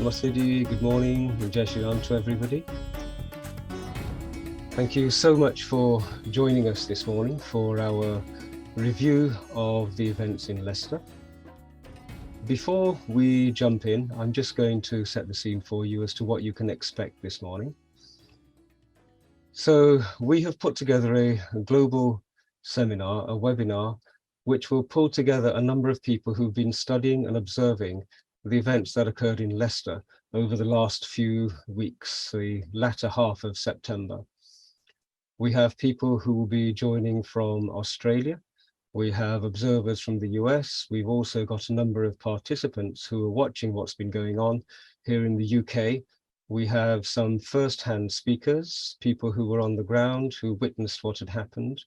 Namaste, good morning, and Jai Shri Ram to everybody. Thank you so much for joining us this morning for our review of the events in Leicester. Before we jump in, I'm just going to set the scene for you as to what you can expect this morning. So we have put together a global seminar, a webinar, which will pull together a number of people who've been studying and observing the events that occurred in Leicester over the last few weeks, the latter half of September. We have people who will be joining from Australia. We have observers from the US. We've also got a number of participants who are watching what's been going on here in the UK. We have some first-hand speakers, people who were on the ground, who witnessed what had happened.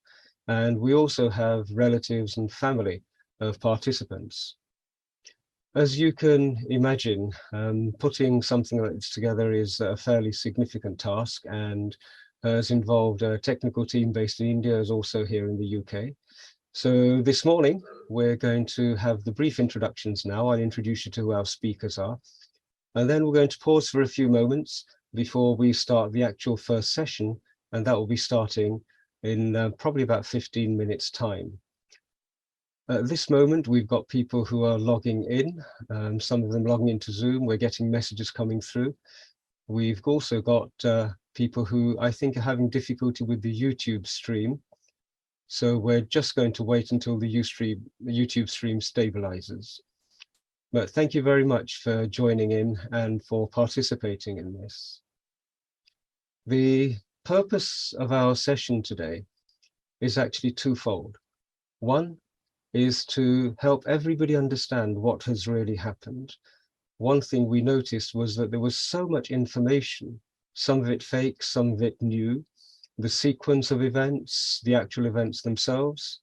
And we also have relatives and family of participants. As you can imagine, putting something like this together is a fairly significant task and has involved a technical team based in India, as also here in the UK. So this morning, we're going to have the brief introductions now. I'll introduce you to who our speakers are. And then we're going to pause for a few moments before we start the actual first session. And that will be starting in probably about 15 minutes time. At this moment, we've got people who are logging in, some of them logging into Zoom. We're getting messages coming through. We've also got people who I think are having difficulty with the YouTube stream. So we're just going to wait until the YouTube stream stabilizes. But thank you very much for joining in and for participating in this. The purpose of our session today is actually twofold. One is to help everybody understand what has really happened. One thing we noticed was that there was so much information, some of it fake, some of it new, the sequence of events, the actual events themselves.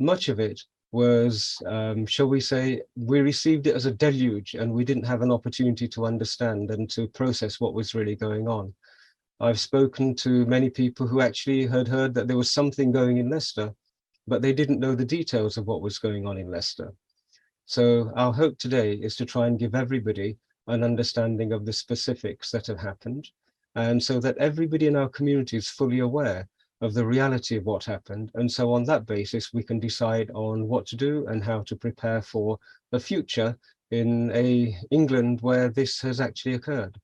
Much of it was, shall we say, we received it as a deluge and we didn't have an opportunity to understand and to process what was really going on. I've spoken to many people who actually had heard that there was something going in Leicester, but they didn't know the details of what was going on in Leicester. So our hope today is to try and give everybody an understanding of the specifics that have happened, and so that everybody in our community is fully aware of the reality of what happened. And so on that basis, we can decide on what to do and how to prepare for a future in England where this has actually occurred.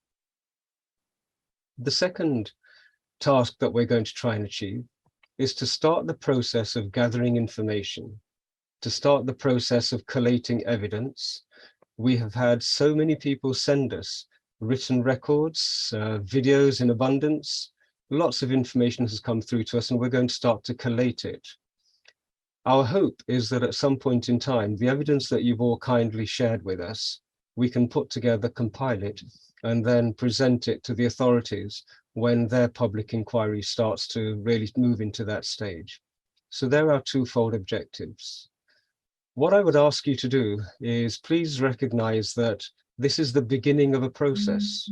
The second task that we're going to try and achieve is to start the process of gathering information, to start the process of collating evidence. We have had so many people send us written records, videos in abundance. Lots of information has come through to us and we're going to start to collate it. Our hope is that at some point in time, the evidence that you've all kindly shared with us, we can put together, compile it, and then present it to the authorities when their public inquiry starts to really move into that stage. So there are twofold objectives. What I would ask you to do is please recognize that this is the beginning of a process.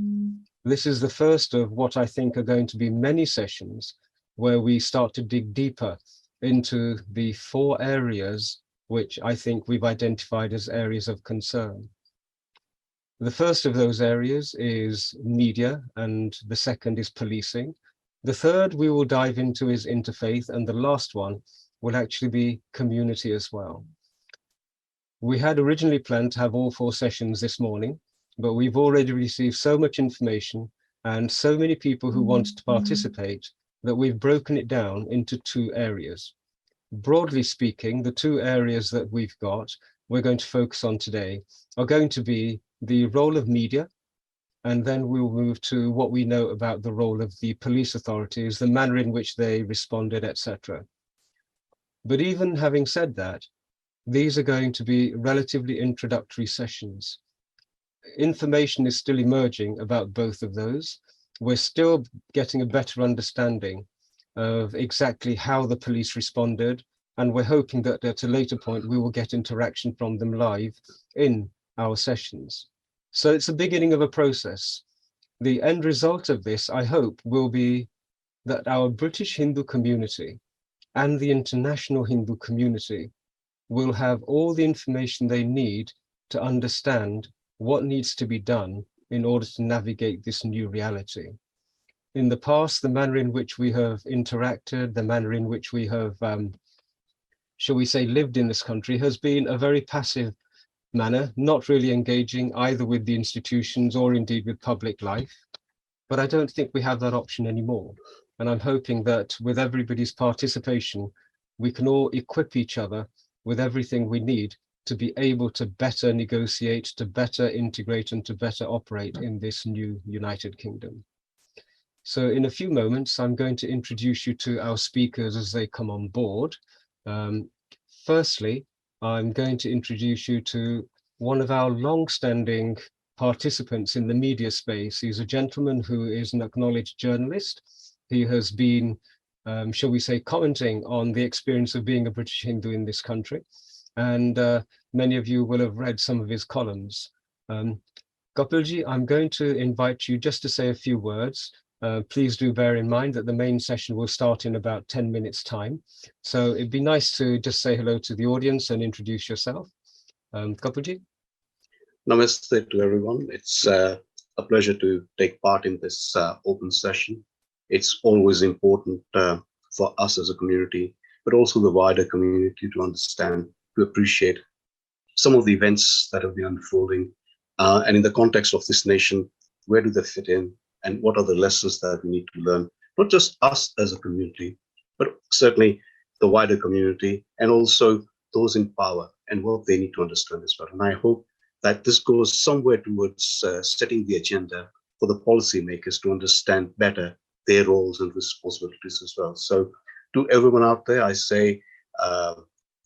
This is the first of what I think are going to be many sessions where we start to dig deeper into the 4 areas which I think we've identified as areas of concern. The first of those areas is media, and the second is policing. The third we will dive into is interfaith, and the last one will actually be community as well. We had originally planned to have all 4 sessions this morning, but we've already received so much information and so many people who wanted to participate that we've broken it down into 2 areas. Broadly speaking, the 2 areas that we're going to focus on today are going to be the role of media, and then we'll move to what we know about the role of the police authorities, the manner in which they responded, etc. But even having said that, these are going to be relatively introductory sessions. Information is still emerging about both of those. We're still getting a better understanding of exactly how the police responded, and we're hoping that at a later point we will get interaction from them live in our sessions. So it's the beginning of a process. The end result of this, I hope, will be that our British Hindu community and the international Hindu community will have all the information they need to understand what needs to be done in order to navigate this new reality. In the past, the manner in which we have interacted, the manner in which we have, shall we say, lived in this country has been a very passive manner, not really engaging either with the institutions or indeed with public life. But I don't think we have that option anymore. And I'm hoping that with everybody's participation, we can all equip each other with everything we need to be able to better negotiate, to better integrate, and to better operate in this new United Kingdom. So in a few moments, I'm going to introduce you to our speakers as they come on board. Firstly, I'm going to introduce you to one of our long-standing participants in the media space. He's a gentleman who is an acknowledged journalist. He has been, shall we say, commenting on the experience of being a British Hindu in this country. And many of you will have read some of his columns. Gopalji, I'm going to invite you just to say a few words. Please do bear in mind that the main session will start in about 10 minutes time. So it'd be nice to just say hello to the audience and introduce yourself. Gopalji? Namaste to everyone. It's a pleasure to take part in this open session. It's always important for us as a community, but also the wider community to understand, to appreciate some of the events that have been unfolding. And in the context of this nation, where do they fit in? And what are the lessons that we need to learn? Not just us as a community, but certainly the wider community and also those in power and what they need to understand as well. And I hope that this goes somewhere towards setting the agenda for the policymakers to understand better their roles and responsibilities as well. So to everyone out there, I say,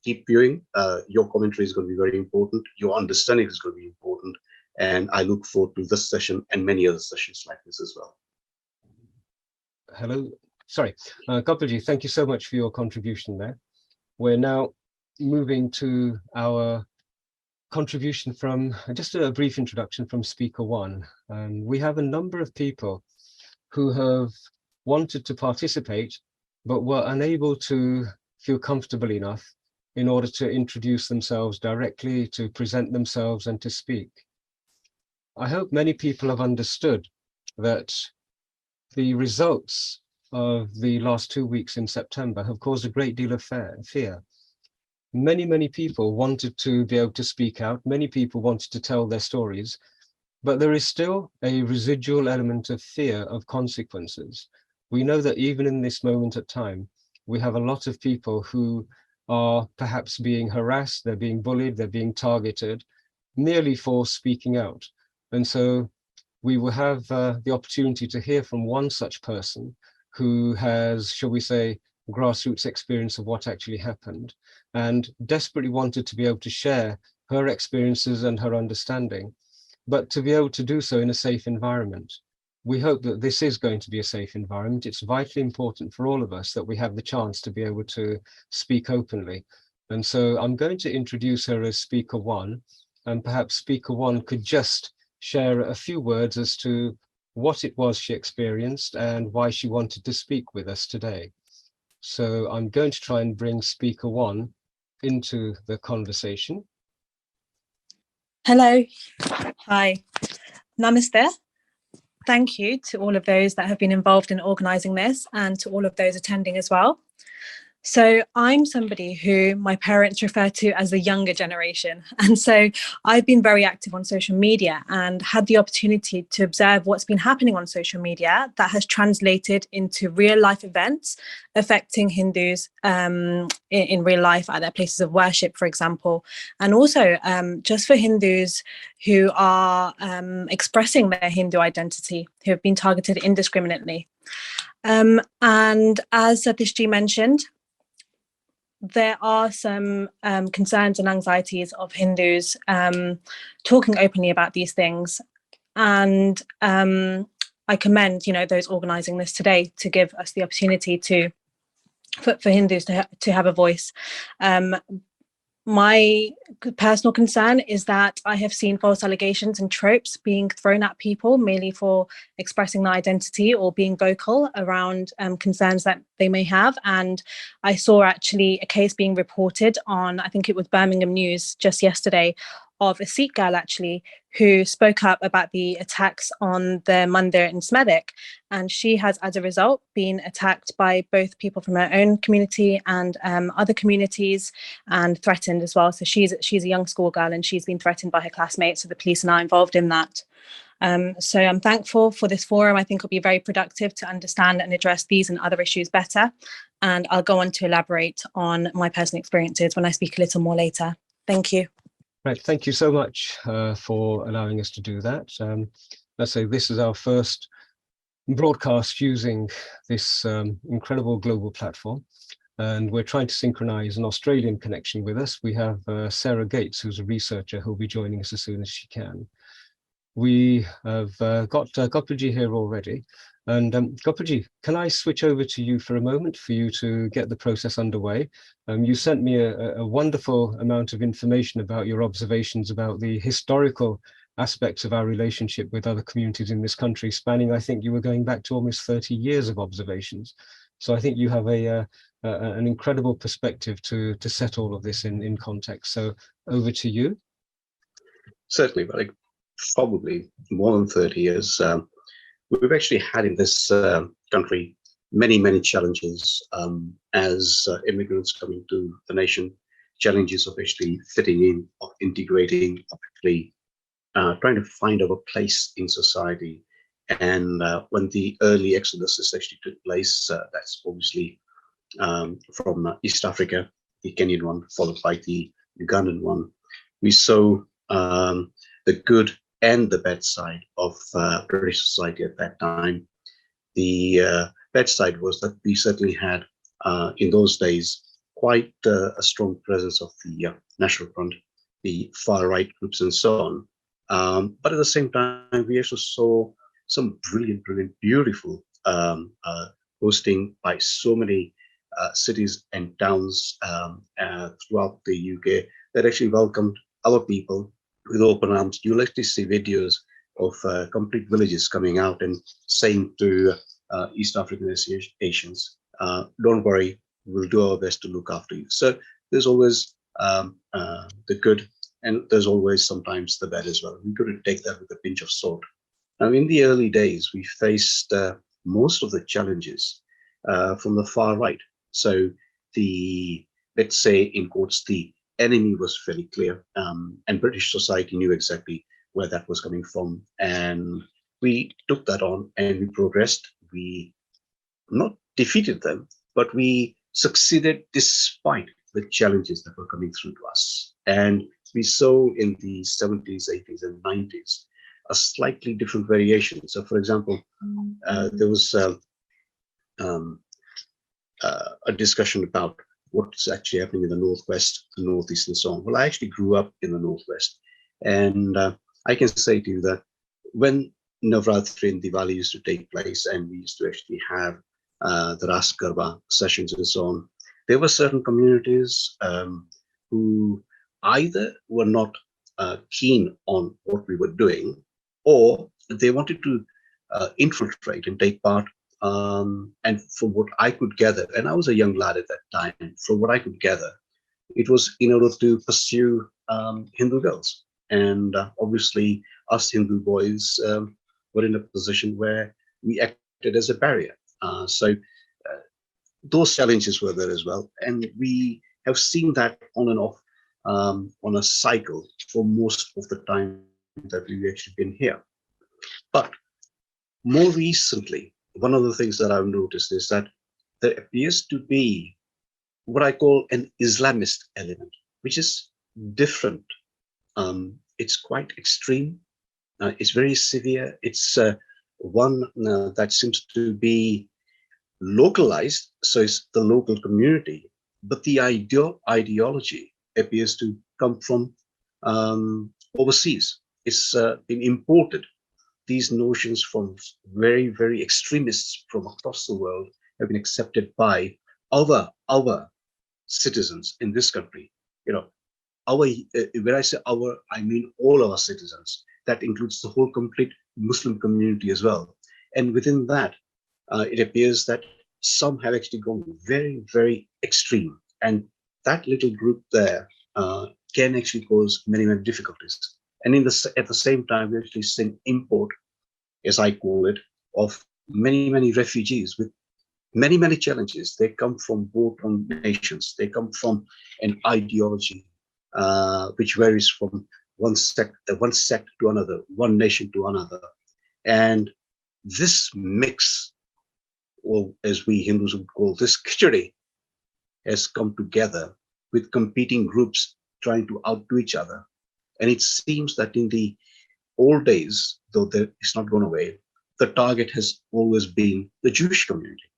keep viewing. Your commentary is going to be very important. Your understanding is going to be important. And I look forward to this session and many other sessions like this as well. Hello, sorry, Gopalji, thank you so much for your contribution there. We're now moving to our contribution from, just a brief introduction from speaker one. We have a number of people who have wanted to participate, but were unable to feel comfortable enough in order to introduce themselves directly, to present themselves and to speak. I hope many people have understood that the results of the last 2 weeks in September have caused a great deal of fear. Many people wanted to be able to speak out. Many people wanted to tell their stories, but there is still a residual element of fear of consequences. We know that even in this moment of time, we have a lot of people who are perhaps being harassed, they're being bullied, they're being targeted, merely for speaking out. And so we will have the opportunity to hear from one such person who has, shall we say, grassroots experience of what actually happened and desperately wanted to be able to share her experiences and her understanding, but to be able to do so in a safe environment. We hope that this is going to be a safe environment. It's vitally important for all of us that we have the chance to be able to speak openly. And so I'm going to introduce her as speaker one, and perhaps speaker one could just share a few words as to what it was she experienced and why she wanted to speak with us today. So I'm going to try and bring speaker one into the conversation. Hello. Hi. Namaste. Thank you to all of those that have been involved in organising this and to all of those attending as well. So I'm somebody who my parents refer to as the younger generation. And so I've been very active on social media and had the opportunity to observe what's been happening on social media that has translated into real life events affecting Hindus in real life at their places of worship, for example. And also just for Hindus who are expressing their Hindu identity, who have been targeted indiscriminately. And as Satishji mentioned, there are some concerns and anxieties of Hindus talking openly about these things. And I commend, those organising this today to give us the opportunity for Hindus to have a voice. My personal concern is that I have seen false allegations and tropes being thrown at people merely for expressing their identity or being vocal around concerns that they may have. And I saw actually a case being reported on, I think it was Birmingham News just yesterday, of a Sikh girl actually who spoke up about the attacks on the mandir in Smethwick, and she has, as a result, been attacked by both people from her own community and other communities, and threatened as well. So she's a young schoolgirl, and she's been threatened by her classmates. So the police are now involved in that. So I'm thankful for this forum. I think it'll be very productive to understand and address these and other issues better. And I'll go on to elaborate on my personal experiences when I speak a little more later. Thank you. Right, thank you so much for allowing us to do that. Let's say this is our first broadcast using this incredible global platform. And we're trying to synchronize an Australian connection with us. We have Sarah Gates, who's a researcher who'll be joining us as soon as she can. We have got Gopaji here already. And Gopaji, can I switch over to you for a moment for you to get the process underway? You sent me a wonderful amount of information about your observations about the historical aspects of our relationship with other communities in this country, spanning, I think you were going back to almost 30 years of observations. So I think you have an incredible perspective to set all of this in context. So over to you. Certainly, but probably more than 30 years. We've actually had in this country many challenges as immigrants coming to the nation, challenges of actually fitting in, of integrating, of actually trying to find our place in society. And when the early exodus actually took place, that's obviously from East Africa, the Kenyan one, followed by the Ugandan one. We saw the good and the bad side of British society at that time. The bad side was that we certainly had, in those days, quite a strong presence of the National Front, the far-right groups and so on. But at the same time, we also saw some brilliant, beautiful hosting by so many cities and towns throughout the UK that actually welcomed our people with open arms. You'll actually see videos of complete villages coming out and saying to East African Asians, don't worry, we'll do our best to look after you. So there's always the good, and there's always sometimes the bad as well. We've got to take that with a pinch of salt. Now, in the early days, we faced most of the challenges from the far right. So the, let's say in quotes, the enemy was fairly clear, and British society knew exactly where that was coming from. And we took that on and we progressed. We not defeated them, but we succeeded despite the challenges that were coming through to us. And we saw in the 70s, 80s, and 90s a slightly different variation. So, for example, there was a discussion about what's actually happening in the Northwest, the Northeast, and so on. Well, I actually grew up in the Northwest, and I can say to you that when Navratri and Diwali used to take place, and we used to actually have the Ras Garba sessions and so on, there were certain communities who either were not keen on what we were doing, or they wanted to infiltrate and take part. And from what I could gather, and I was a young lad at that time, from what I could gather, it was in order to pursue Hindu girls. And obviously, us Hindu boys were in a position where we acted as a barrier. So those challenges were there as well. And we have seen that on and off on a cycle for most of the time that we've actually been here. But more recently, one of the things that I've noticed is that there appears to be what I call an Islamist element, which is different. It's quite extreme. It's very severe. It's one that seems to be localized, so it's the local community. But the ideology appears to come from overseas. It's been imported. These notions from very extremists from across the world have been accepted by our citizens in this country. You know, when I say our, I mean all our citizens. That includes the whole complete Muslim community as well. And within that, it appears that some have actually gone very extreme. And that little group there can actually cause many, many difficulties. And at the same time, we actually see import, as I call it, of many, many refugees with many, many challenges. They come from war-torn nations. They come from an ideology which varies from one sect to another, one nation to another. And this mix, or as we Hindus would call this khichdi, has come together with competing groups trying to outdo each other. And it seems that in the old days, though it's not gone away, the target has always been the Jewish community.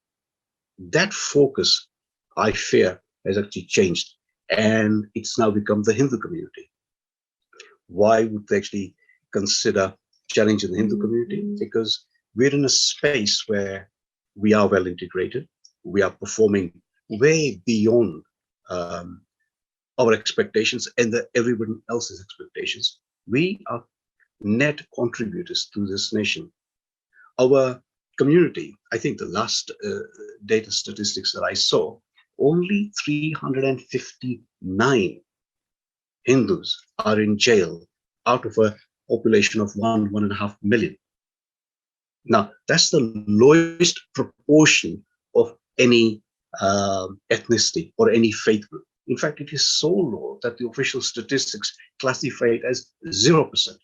That focus, I fear, has actually changed, and it's now become the Hindu community. Why would they actually consider challenging the Hindu community? Because we're in a space where we are well integrated, we are performing way beyond our expectations and everyone else's expectations. We are net contributors to this nation. Our community, I think the last data statistics that I saw, only 359 Hindus are in jail out of a population of 1.5 million. Now, that's the lowest proportion of any ethnicity or any faith group. In fact, it is so low that the official statistics classify it as 0%.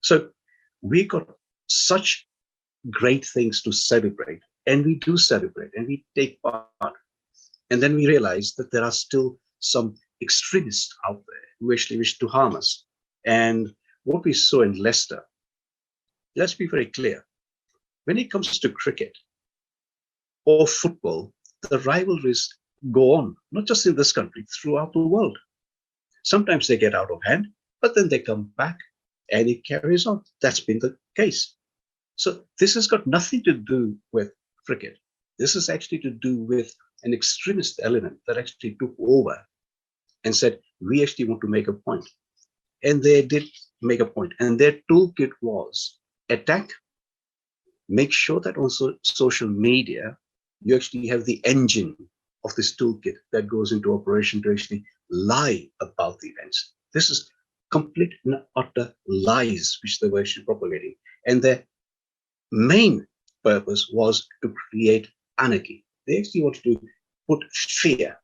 So we got such great things to celebrate, and we do celebrate and we take part. And then we realize that there are still some extremists out there who actually wish to harm us. And what we saw in Leicester, let's be very clear, when it comes to cricket or football, the rivalries go on, not just in this country, throughout the world. Sometimes they get out of hand, but then they come back and it carries on. That's been the case. So this has got nothing to do with cricket. This is actually to do with an extremist element that actually took over and said, we actually want to make a point. And they did make a point. And their toolkit was attack, make sure that on social media, you actually have the engine of this toolkit that goes into operation to actually lie about the events. This is complete and utter lies which they were actually propagating. And their main purpose was to create anarchy. They actually wanted to put fear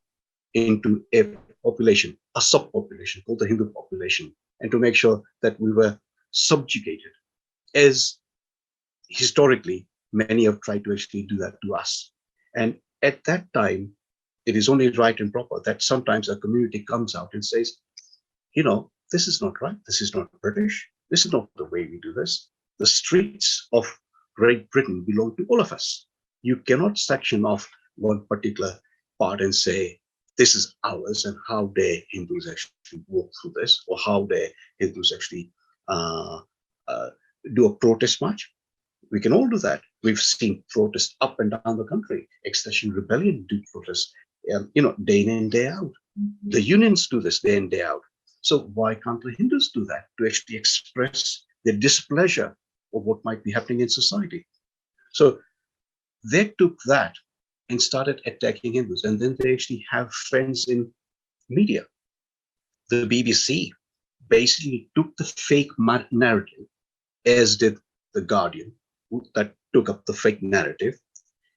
into a population, a subpopulation called the Hindu population, and to make sure that we were subjugated, as historically many have tried to actually do that to us. And at that time, it is only right and proper that sometimes a community comes out and says, you know, this is not right. This is not British. This is not the way we do this. The streets of Great Britain belong to all of us. You cannot section off one particular part and say, this is ours, and how dare Hindus actually walk through this, or how dare Hindus actually do a protest march. We can all do that. We've seen protests up and down the country. Extinction Rebellion do protests, day in and day out. The unions do this day in, day out. So why can't the Hindus do that to actually express their displeasure of what might be happening in society? So they took that and started attacking Hindus. And then they actually have friends in media. The BBC basically took the fake narrative, as did The Guardian, that took up the fake narrative.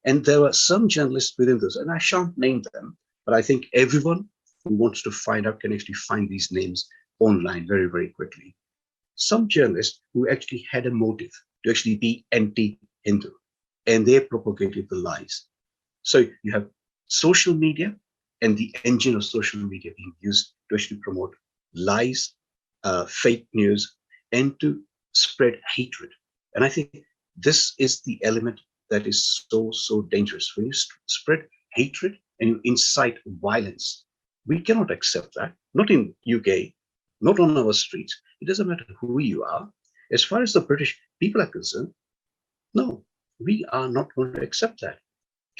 And there were some journalists within this, and I shan't name them, but I think everyone who wants to find out can actually find these names online very, very quickly. Some journalists who actually had a motive to actually be anti-Hindu, and they propagated the lies. So you have social media and the engine of social media being used to actually promote lies, fake news, and to spread hatred. And I think this is the element that is so, so dangerous. When you spread hatred and you incite violence, we cannot accept that. Not in UK, not on our streets. It doesn't matter who you are. As far as the British people are concerned, no, we are not going to accept that.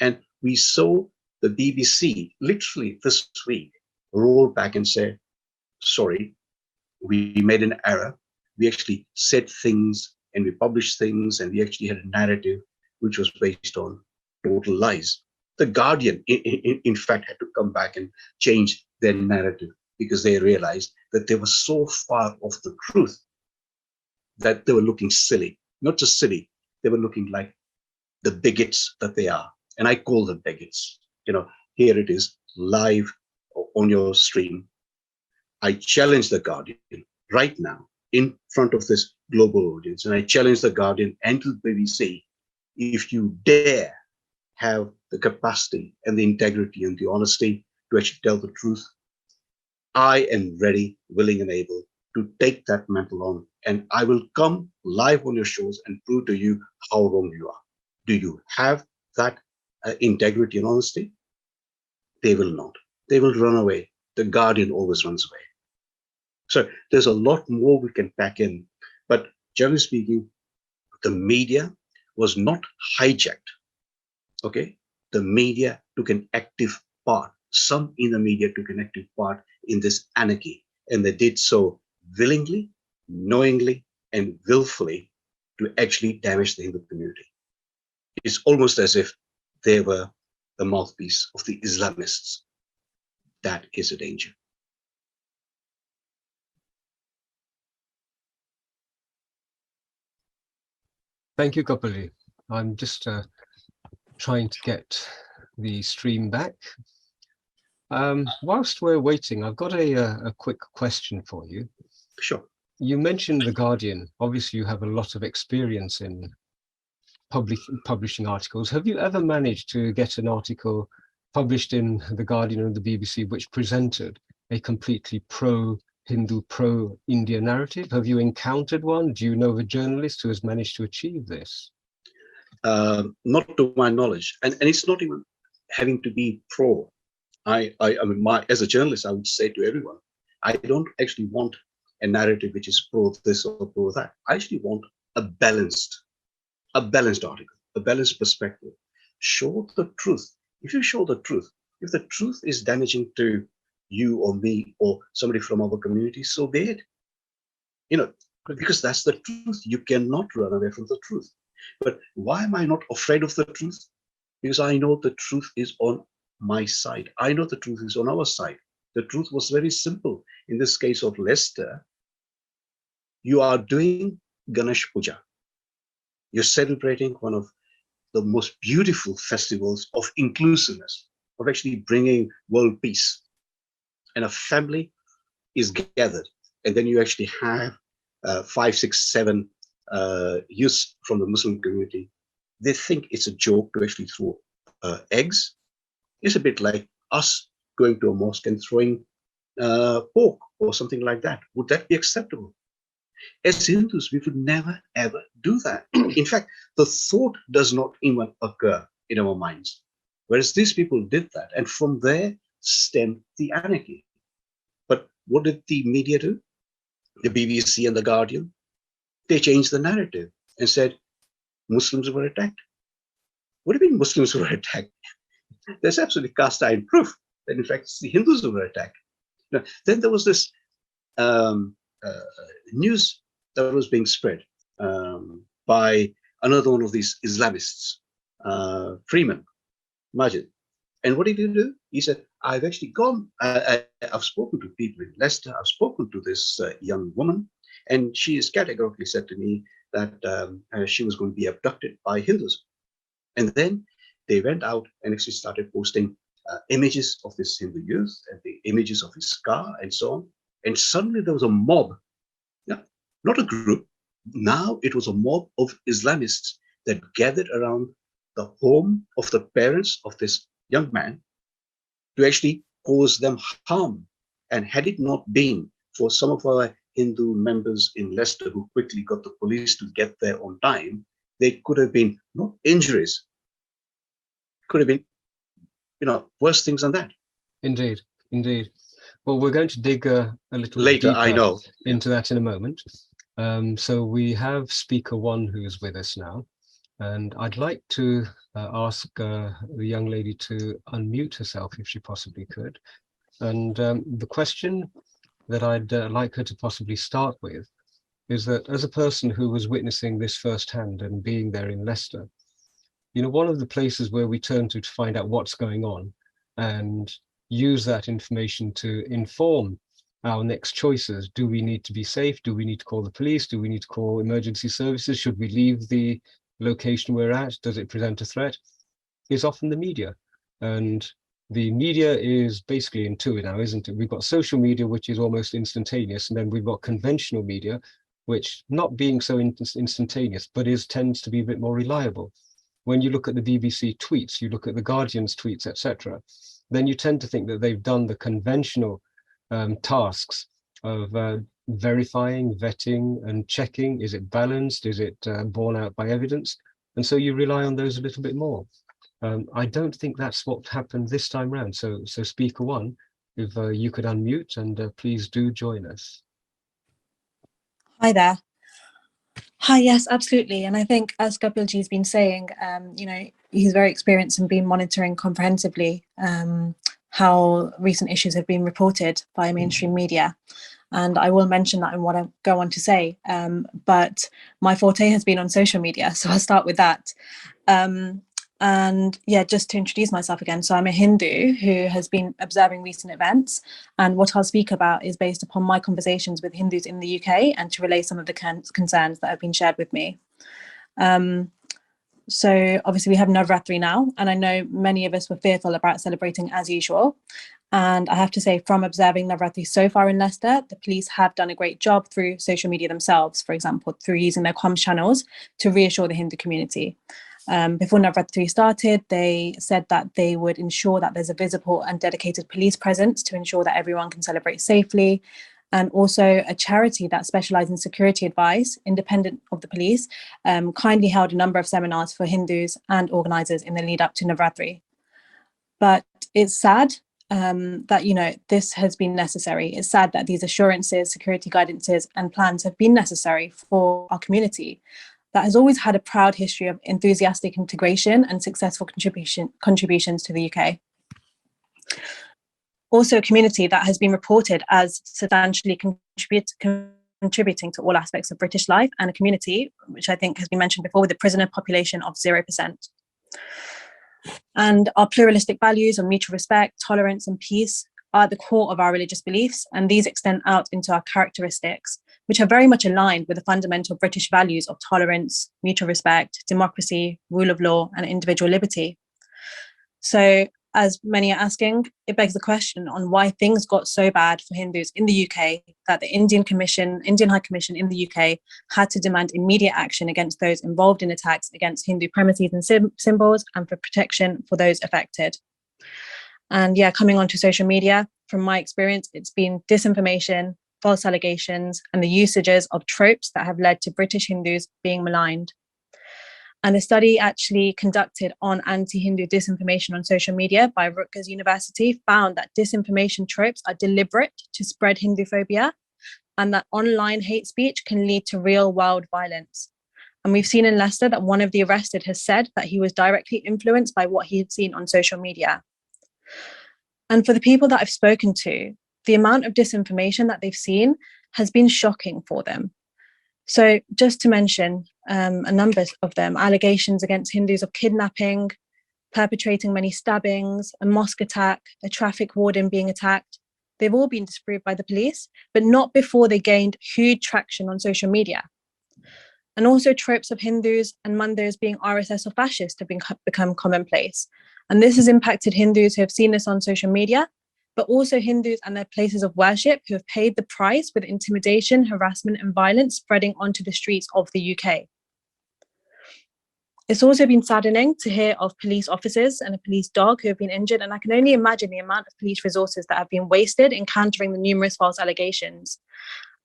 And we saw the BBC literally this week roll back and say, sorry, we made an error. We actually said things and we published things, and we actually had a narrative which was based on total lies. The Guardian, in fact, had to come back and change their narrative because they realized that they were so far off the truth that they were looking silly. Not just silly, they were looking like the bigots that they are. And I call them bigots. You know, here it is live on your stream. I challenge the Guardian right now in front of this global audience. And I challenge the Guardian and to the BBC, if you dare have the capacity and the integrity and the honesty to actually tell the truth, I am ready, willing, and able to take that mantle on. And I will come live on your shows and prove to you how wrong you are. Do you have that integrity and honesty? They will not. They will run away. The Guardian always runs away. So there's a lot more we can pack in. But generally speaking, the media was not hijacked. Okay? The media took an active part. Some in the media took an active part in this anarchy. And they did so willingly, knowingly, and willfully to actually damage the Hindu community. It's almost as if they were the mouthpiece of the Islamists. That is a danger. Thank you, Kapali. I'm just trying to get the stream back. Whilst we're waiting, I've got a quick question for you. Sure. You mentioned The Guardian. Obviously, you have a lot of experience in publishing articles. Have you ever managed to get an article published in The Guardian or the BBC which presented a completely pro-Hindu, pro-India narrative? Have you encountered one? Do you know of a journalist who has managed to achieve this? Not to my knowledge. And it's not even having to be pro. I mean, as a journalist, I would say to everyone, I don't actually want a narrative which is pro this or pro that. I actually want a balanced article, a balanced perspective. Show the truth. If you show the truth, if the truth is damaging to you or me or somebody from our community, so be it. You know, because that's the truth. You cannot run away from the truth. But why am I not afraid of the truth? Because I know the truth is on my side. I know the truth is on our side. The truth was very simple. In this case of Leicester, you are doing Ganesh Puja. You're celebrating one of the most beautiful festivals of inclusiveness, of actually bringing world peace. And a family is gathered. And then you actually have 5, 6, 7 youths from the Muslim community. They think it's a joke to actually throw eggs. It's a bit like us going to a mosque and throwing pork or something like that. Would that be acceptable? As Hindus, we would never, ever do that. In fact, the thought does not even occur in our minds. Whereas these people did that. And from there stemmed the anarchy. But what did the media do? The BBC and the Guardian? They changed the narrative and said Muslims were attacked. What do you mean Muslims were attacked? There's absolutely cast iron proof that in fact it's the Hindus who were attacked. Now, then there was this news that was being spread by another one of these Islamists, Freeman, Majid. And what did he do? He said, I've actually gone, I've spoken to people in Leicester, I've spoken to this young woman, and she has categorically said to me that she was going to be abducted by Hindus. And then they went out and actually started posting images of this Hindu youth and the images of his car and so on. And suddenly there was a mob, not a group. Now it was a mob of Islamists that gathered around the home of the parents of this young man to actually cause them harm. And had it not been for some of our Hindu members in Leicester who quickly got the police to get there on time, there could have been not injuries, could have been, worse things than that. Indeed, indeed. Well, we're going to dig a little Later, deeper I know. into that in a moment. So we have speaker one who is with us now, and I'd like to ask the young lady to unmute herself if she possibly could. And the question that I'd like her to possibly start with is that as a person who was witnessing this firsthand and being there in Leicester, one of the places where we turn to find out what's going on and use that information to inform our next choices. Do we need to be safe? Do we need to call the police? Do we need to call emergency services? Should we leave the location we're at? Does it present a threat? Is often the media. And the media is basically in two now, isn't it? We've got social media, which is almost instantaneous, and then we've got conventional media, which, not being so instantaneous, but tends to be a bit more reliable. When you look at the BBC tweets, you look at the Guardian's tweets, etc., then you tend to think that they've done the conventional tasks of verifying, vetting, and checking. Is it balanced? Is it borne out by evidence? And so you rely on those a little bit more. I don't think that's what happened this time round. So speaker one, if you could unmute, and please do join us. Hi there. Hi, yes, absolutely. And I think, as Kapilji's been saying, he's very experienced and been monitoring comprehensively how recent issues have been reported by mainstream media. And I will mention that in what I go on to say. But my forte has been on social media, so I'll start with that. And yeah, just to introduce myself again. So I'm a Hindu who has been observing recent events. And what I'll speak about is based upon my conversations with Hindus in the UK and to relay some of the concerns that have been shared with me. So obviously we have Navratri now, and I know many of us were fearful about celebrating as usual. And I have to say, from observing Navratri so far in Leicester, the police have done a great job through social media themselves, for example, through using their comms channels to reassure the Hindu community. Before Navratri started, they said that they would ensure that there's a visible and dedicated police presence to ensure that everyone can celebrate safely. And also a charity that specializes in security advice, independent of the police, kindly held a number of seminars for Hindus and organizers in the lead up to Navratri. But it's sad that, this has been necessary. It's sad that these assurances, security guidances, and plans have been necessary for our community that has always had a proud history of enthusiastic integration and successful contributions to the UK. Also a community that has been reported as substantially contributing to all aspects of British life, and a community, which I think has been mentioned before, with a prisoner population of 0%. And our pluralistic values of mutual respect, tolerance, and peace are at the core of our religious beliefs, and these extend out into our characteristics, which are very much aligned with the fundamental British values of tolerance, mutual respect, democracy, rule of law, and individual liberty. So, as many are asking, it begs the question on why things got so bad for Hindus in the UK that the Indian High Commission in the UK had to demand immediate action against those involved in attacks against Hindu premises and symbols, and for protection for those affected. And yeah, coming onto social media, from my experience, it's been disinformation, false allegations, and the usages of tropes that have led to British Hindus being maligned. And a study actually conducted on anti-Hindu disinformation on social media by Rutgers University found that disinformation tropes are deliberate to spread Hinduphobia, and that online hate speech can lead to real-world violence. And we've seen in Leicester that one of the arrested has said that he was directly influenced by what he had seen on social media. And for the people that I've spoken to, the amount of disinformation that they've seen has been shocking for them. So just to mention a number of them: allegations against Hindus of kidnapping, perpetrating many stabbings, a mosque attack, a traffic warden being attacked. They've all been disproved by the police, but not before they gained huge traction on social media. And also tropes of Hindus and Mandirs being RSS or fascist have become commonplace. And this has impacted Hindus who have seen this on social media, but also Hindus and their places of worship who have paid the price with intimidation, harassment, and violence spreading onto the streets of the UK. It's also been saddening to hear of police officers and a police dog who have been injured, and I can only imagine the amount of police resources that have been wasted in countering the numerous false allegations.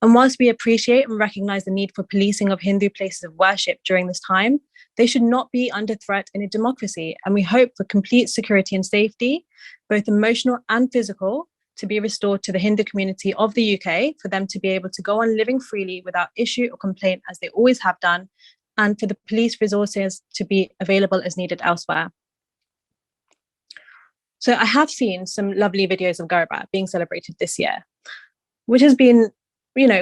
And whilst we appreciate and recognise the need for policing of Hindu places of worship during this time, they should not be under threat in a democracy. And we hope for complete security and safety, both emotional and physical, to be restored to the Hindu community of the UK, for them to be able to go on living freely without issue or complaint as they always have done, and for the police resources to be available as needed elsewhere. So I have seen some lovely videos of Garba being celebrated this year, which has been,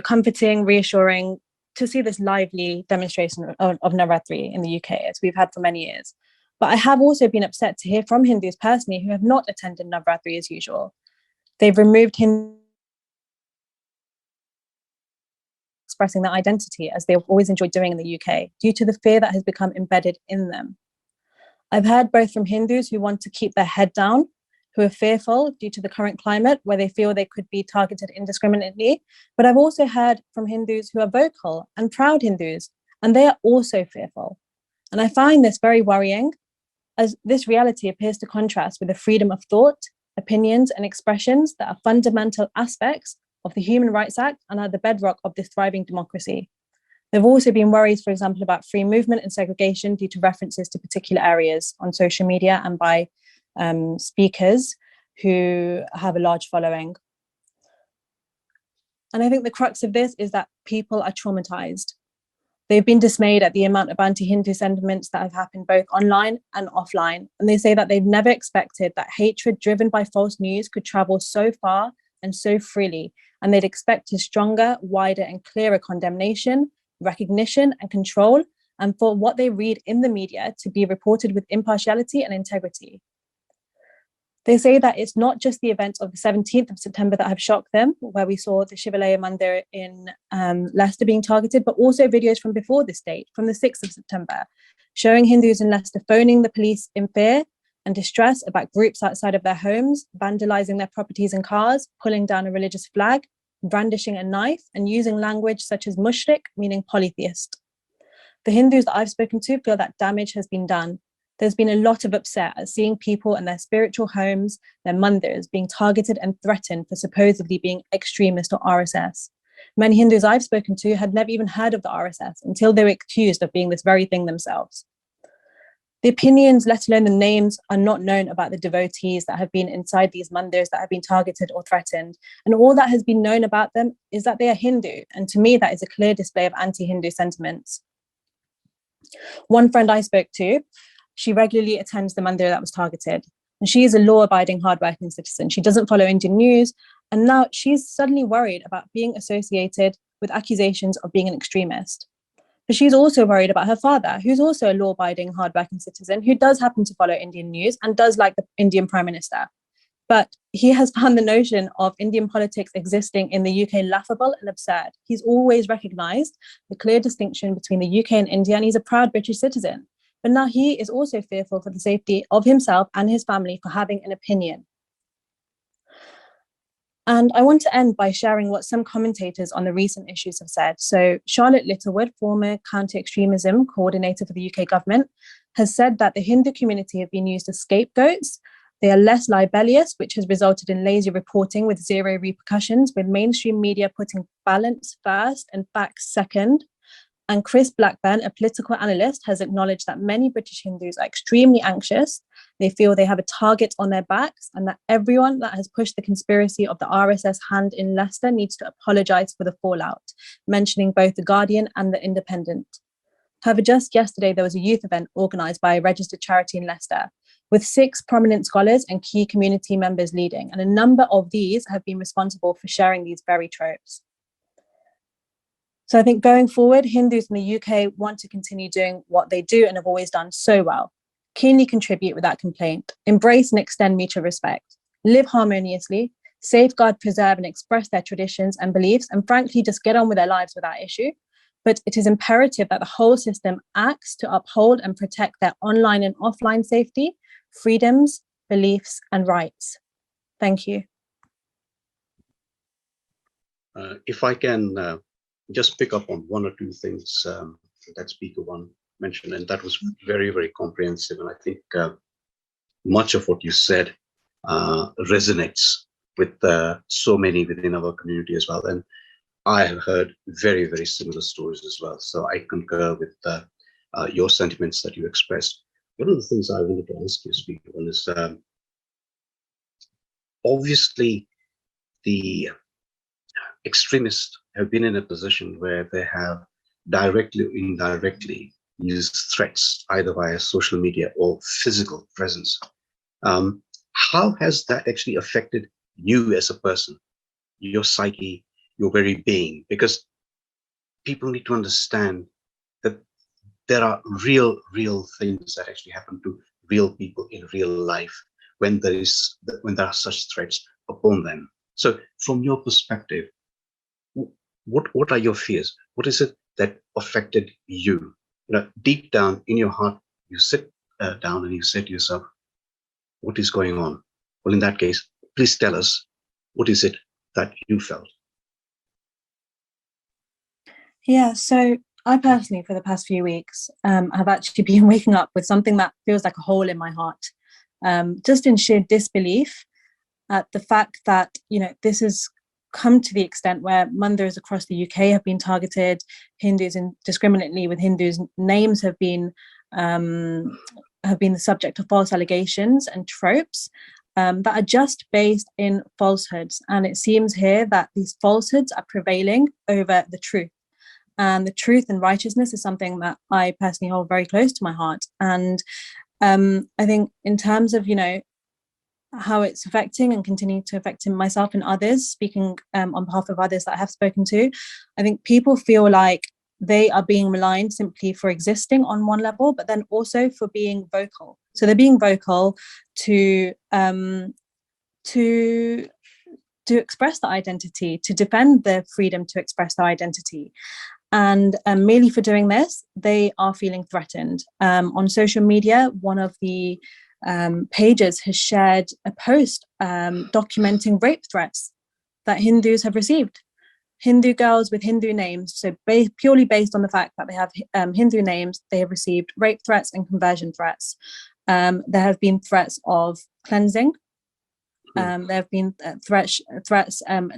comforting, reassuring to see this lively demonstration of Navratri in the UK, as we've had for many years. But I have also been upset to hear from Hindus personally who have not attended Navratri as usual. They've removed Hindu expressing their identity as they've always enjoyed doing in the UK, due to the fear that has become embedded in them. I've heard both from Hindus who want to keep their head down, who are fearful due to the current climate where they feel they could be targeted indiscriminately, but I've also heard from Hindus who are vocal and proud Hindus, and they are also fearful. And I find this very worrying, as this reality appears to contrast with the freedom of thought, opinions, and expressions that are fundamental aspects of the Human Rights Act and are the bedrock of this thriving democracy. There have also been worries, for example, about free movement and segregation due to references to particular areas on social media and by speakers who have a large following. And I think the crux of this is that people are traumatized. They've been dismayed at the amount of anti-Hindu sentiments that have happened both online and offline. And they say that they've never expected that hatred driven by false news could travel so far and so freely. And they'd expect a stronger, wider, and clearer condemnation, recognition, and control, and for what they read in the media to be reported with impartiality and integrity. They say that it's not just the events of the 17th of September that have shocked them, where we saw the Shivalaya Mandir in Leicester being targeted, but also videos from before this date, from the 6th of September, showing Hindus in Leicester phoning the police in fear and distress about groups outside of their homes, vandalizing their properties and cars, pulling down a religious flag, brandishing a knife, and using language such as mushrik, meaning polytheist. The Hindus that I've spoken to feel that damage has been done. There's been a lot of upset at seeing people and their spiritual homes, their mandirs, being targeted and threatened for supposedly being extremist or RSS. Many Hindus I've spoken to had never even heard of the RSS until they were accused of being this very thing themselves. The opinions, let alone the names, are not known about the devotees that have been inside these mandirs that have been targeted or threatened. And all that has been known about them is that they are Hindu. And to me, that is a clear display of anti-Hindu sentiments. One friend I spoke to, she regularly attends the mandir that was targeted. And she is a law-abiding, hardworking citizen. She doesn't follow Indian news. And now she's suddenly worried about being associated with accusations of being an extremist. But she's also worried about her father, who's also a law-abiding, hardworking citizen, who does happen to follow Indian news and does like the Indian Prime Minister. But he has found the notion of Indian politics existing in the UK laughable and absurd. He's always recognised the clear distinction between the UK and India, and he's a proud British citizen. But now he is also fearful for the safety of himself and his family for having an opinion. And I want to end by sharing what some commentators on the recent issues have said. So Charlotte Littlewood, former counter-extremism coordinator for the UK government, has said that the Hindu community have been used as scapegoats. They are less libellous, which has resulted in lazy reporting with zero repercussions, with mainstream media putting balance first and facts second. And Chris Blackburn, a political analyst, has acknowledged that many British Hindus are extremely anxious. They feel they have a target on their backs, and that everyone that has pushed the conspiracy of the RSS hand in Leicester needs to apologise for the fallout, mentioning both The Guardian and The Independent. However, just yesterday, there was a youth event organised by a registered charity in Leicester, with 6 prominent scholars and key community members leading, and a number of these have been responsible for sharing these very tropes. So I think going forward, Hindus in the UK want to continue doing what they do and have always done so well. Keenly contribute without complaint, embrace and extend mutual respect, live harmoniously, safeguard, preserve and express their traditions and beliefs, and frankly, just get on with their lives without issue. But it is imperative that the whole system acts to uphold and protect their online and offline safety, freedoms, beliefs and rights. Thank you. If I can just pick up on one or two things that Speaker One mentioned, and that was very, very comprehensive. And I think much of what you said resonates with so many within our community as well. And I have heard very, very similar stories as well. So I concur with your sentiments that you expressed. One of the things I wanted to ask you, Speaker One, is obviously the extremists have been in a position where they have directly or indirectly used threats, either via social media or physical presence. How has that actually affected you as a person, your psyche, your very being? Because people need to understand that there are real things that actually happen to real people in real life when there are such threats upon them. So from your perspective, what are your fears? What is it that affected you? Deep down in your heart, you sit down and you say to yourself, what is going on? Well, in that case, please tell us, what is it that you felt? Yeah, so I personally, for the past few weeks, have actually been waking up with something that feels like a hole in my heart, just in sheer disbelief at the fact that, this has come to the extent where mandirs across the UK have been targeted, Hindus indiscriminately with Hindus' names have been the subject of false allegations and tropes that are just based in falsehoods. And it seems here that these falsehoods are prevailing over the truth. And the truth and righteousness is something that I personally hold very close to my heart. And I think in terms of, how it's affecting and continuing to affect myself and others, speaking on behalf of others that I have spoken to, I think people feel like they are being maligned simply for existing on one level, but then also for being vocal. So they're being vocal to express their identity, to defend their freedom to express their identity. And merely for doing this, they are feeling threatened. On social media, one of the pages has shared a post documenting rape threats that Hindus have received. Hindu girls with Hindu names, so purely based on the fact that they have Hindu names, they have received rape threats and conversion threats. There have been threats of cleansing. There have been threats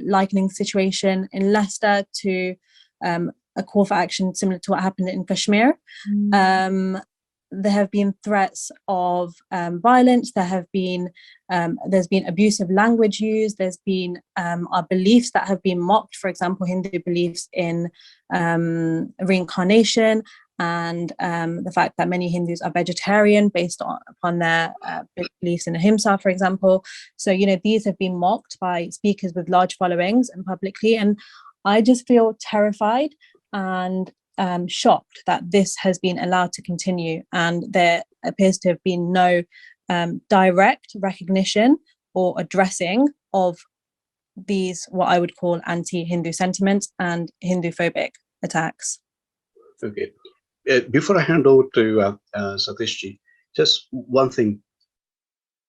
likening the situation in Leicester to a call for action similar to what happened in Kashmir. There have been threats of violence. There's been abusive language used. There's been our beliefs that have been mocked. For example, Hindu beliefs in reincarnation, and the fact that many Hindus are vegetarian based upon their beliefs in ahimsa, for example. So, these have been mocked by speakers with large followings and publicly. And I just feel terrified and shocked that this has been allowed to continue, and there appears to have been no direct recognition or addressing of these, what I would call anti-Hindu sentiments and Hindu-phobic attacks. Okay. Before I hand over to Satishji, just one thing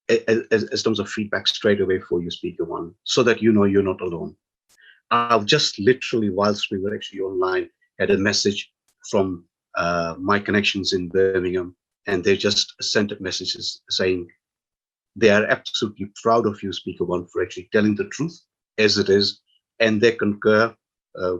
as terms of feedback straight away for you, speaker one, so that you're not alone. I've just literally, whilst we were actually online, had a message from my connections in Birmingham, and they just sent messages saying they are absolutely proud of you, speaker one, for actually telling the truth as it is, and they concur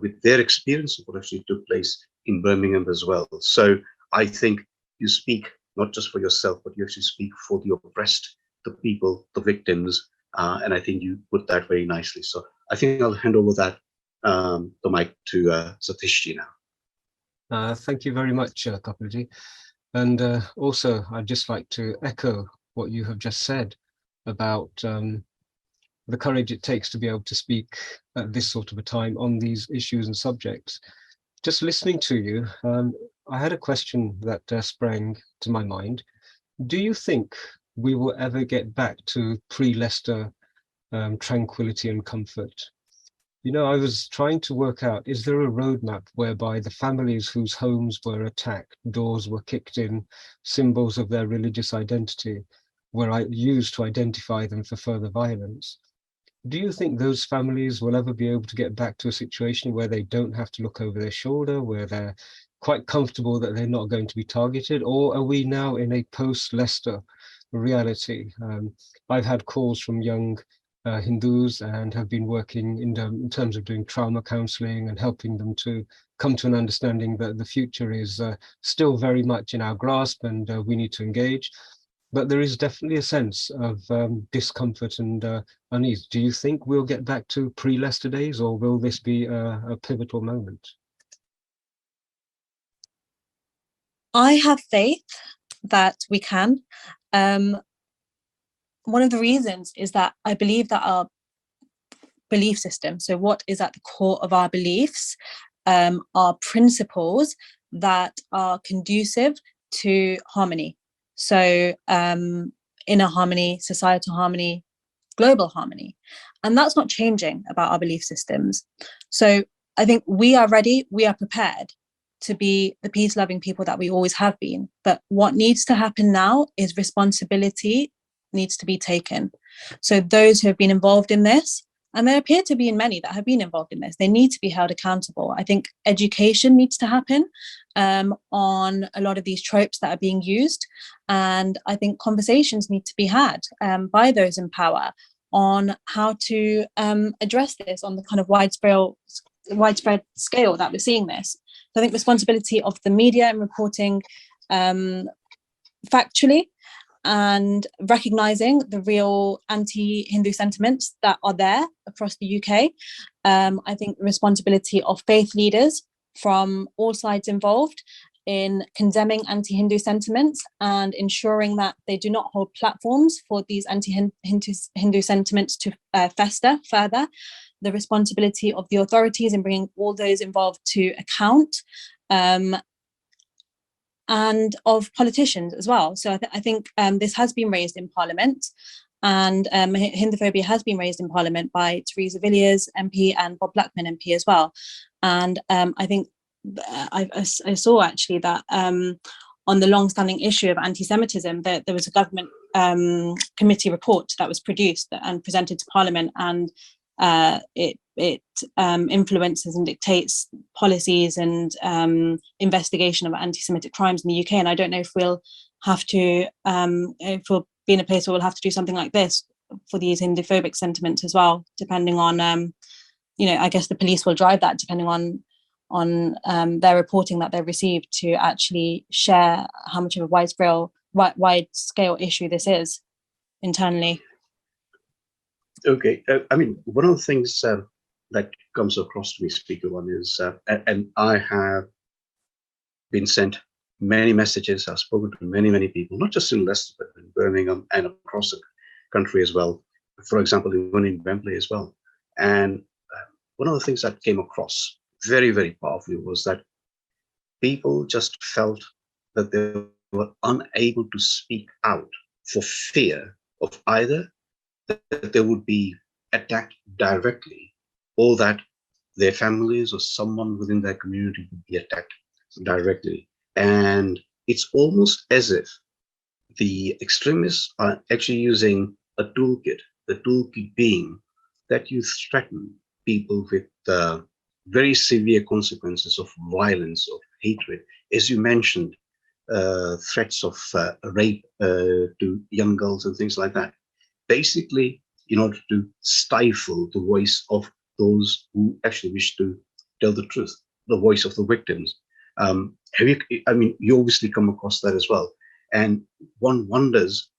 with their experience of what actually took place in Birmingham as well. So I think you speak not just for yourself, but you actually speak for the oppressed, the people, the victims, and I think you put that very nicely. So I think I'll hand over the mic to Satishji now. Thank you very much, Kapilji. And also, I'd just like to echo what you have just said about the courage it takes to be able to speak at this sort of a time on these issues and subjects. Just listening to you, I had a question that sprang to my mind. Do you think we will ever get back to pre-Leicester tranquility and comfort? I was trying to work out, is there a roadmap whereby the families whose homes were attacked, doors were kicked in, symbols of their religious identity were used to identify them for further violence? Do you think those families will ever be able to get back to a situation where they don't have to look over their shoulder, where they're quite comfortable that they're not going to be targeted? Or are we now in a post-Leicester reality? I've had calls from young Hindus and have been working in terms of doing trauma counseling and helping them to come to an understanding that the future is still very much in our grasp, and we need to engage. But there is definitely a sense of discomfort and unease. Do you think we'll get back to pre-Leicester days, or will this be a pivotal moment? I have faith that we can. One of the reasons is that I believe that our belief system, so what is at the core of our beliefs, are principles that are conducive to harmony. So inner harmony, societal harmony, global harmony. And that's not changing about our belief systems. So I think we are ready, we are prepared to be the peace-loving people that we always have been. But what needs to happen now is responsibility needs to be taken. So those who have been involved in this, and there appear to be many that have been involved in this, they need to be held accountable. I think education needs to happen on a lot of these tropes that are being used. And I think conversations need to be had by those in power on how to address this on the kind of widespread scale that we're seeing this. So I think responsibility of the media in reporting factually and recognising the real anti-Hindu sentiments that are there across the UK. I think the responsibility of faith leaders from all sides involved in condemning anti-Hindu sentiments and ensuring that they do not hold platforms for these anti-Hindu sentiments to fester further. The responsibility of the authorities in bringing all those involved to account, and of politicians as well. So I think this has been raised in Parliament, and Hinduphobia has been raised in Parliament by Theresa Villiers MP and Bob Blackman MP as well. And I think I saw actually that on the long-standing issue of anti-Semitism, there was a government committee report that was produced and presented to Parliament, and it influences and dictates policies and investigation of anti-Semitic crimes in the UK. And I don't know if we'll have to, if we'll be in a place where we'll have to do something like this for these Hinduphobic sentiments as well, depending on, I guess the police will drive that depending on their reporting that they've received to actually share how much of a wide-scale issue this is internally. Okay, I mean, one of the things that comes across to me, Speaker One, is, and I have been sent many messages, I've spoken to many people, not just in Leicester, but in Birmingham and across the country as well. For example, even in Wembley as well. And one of the things that came across very powerfully was that people just felt that they were unable to speak out for fear of either that they would be attacked directly, or that their families or someone within their community would be attacked directly. And it's almost as if the extremists are actually using a toolkit, the toolkit being that you threaten people with very severe consequences of violence, of hatred. As you mentioned, threats of rape to young girls and things like that. Basically, in order to stifle the voice of those who actually wish to tell the truth, the voice of the victims. You obviously come across that as well. And one wonders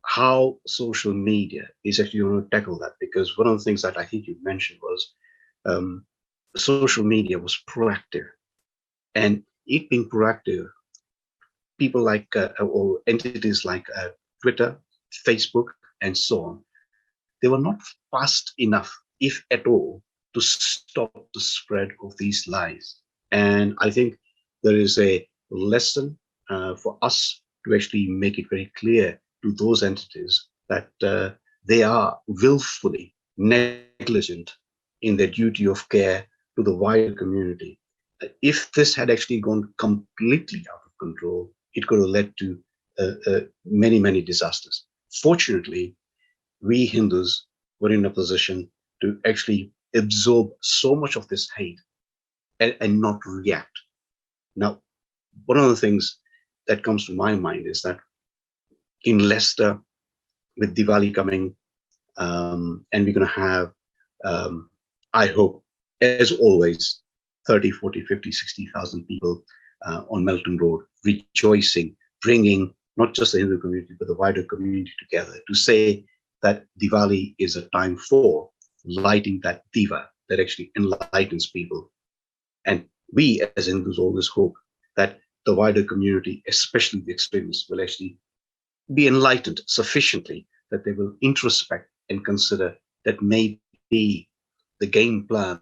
how social media is actually going to tackle that, because one of the things that I think you mentioned was social media was proactive. And it being proactive, people like, or entities like Twitter, Facebook, and so on, they were not fast enough, if at all, to stop the spread of these lies. And I think there is a lesson for us to actually make it very clear to those entities that they are willfully negligent in their duty of care to the wider community. If this had actually gone completely out of control, it could have led to many disasters. Fortunately, we Hindus were in a position to actually absorb so much of this hate and not react. Now, one of the things that comes to my mind is that in Leicester, with Diwali coming, and we're going to have, I hope, as always, 30, 40, 50, 60,000 people on Melton Road rejoicing, bringing not just the Hindu community, but the wider community together to say that Diwali is a time for lighting that diva that actually enlightens people. And we as Hindus always hope that the wider community, especially the extremists, will actually be enlightened sufficiently that they will introspect and consider that maybe the game plan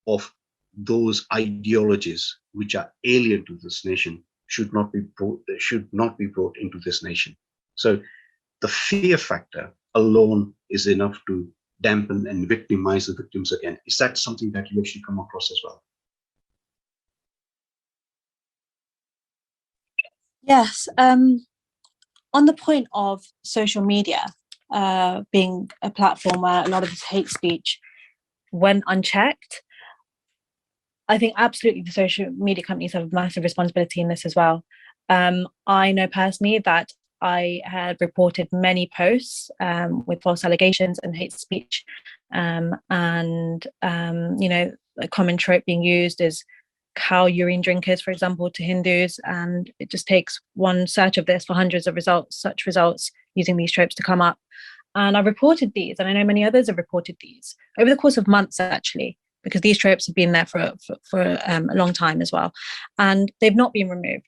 of those ideologies which are alien to this nation should not be brought into this nation. So the fear factor alone is enough to dampen and victimize the victims again. Is that something that you actually come across as well? Yes. On the point of social media being a platform where a lot of this hate speech went unchecked, I think absolutely the social media companies have a massive responsibility in this as well. I know personally that I had reported many posts with false allegations and hate speech, and a common trope being used is cow urine drinkers, for example, to Hindus, and it just takes one search of this for hundreds of such results using these tropes to come up. And I reported these, and I know many others have reported these over the course of months, actually, because these tropes have been there for a long time as well, and they've not been removed.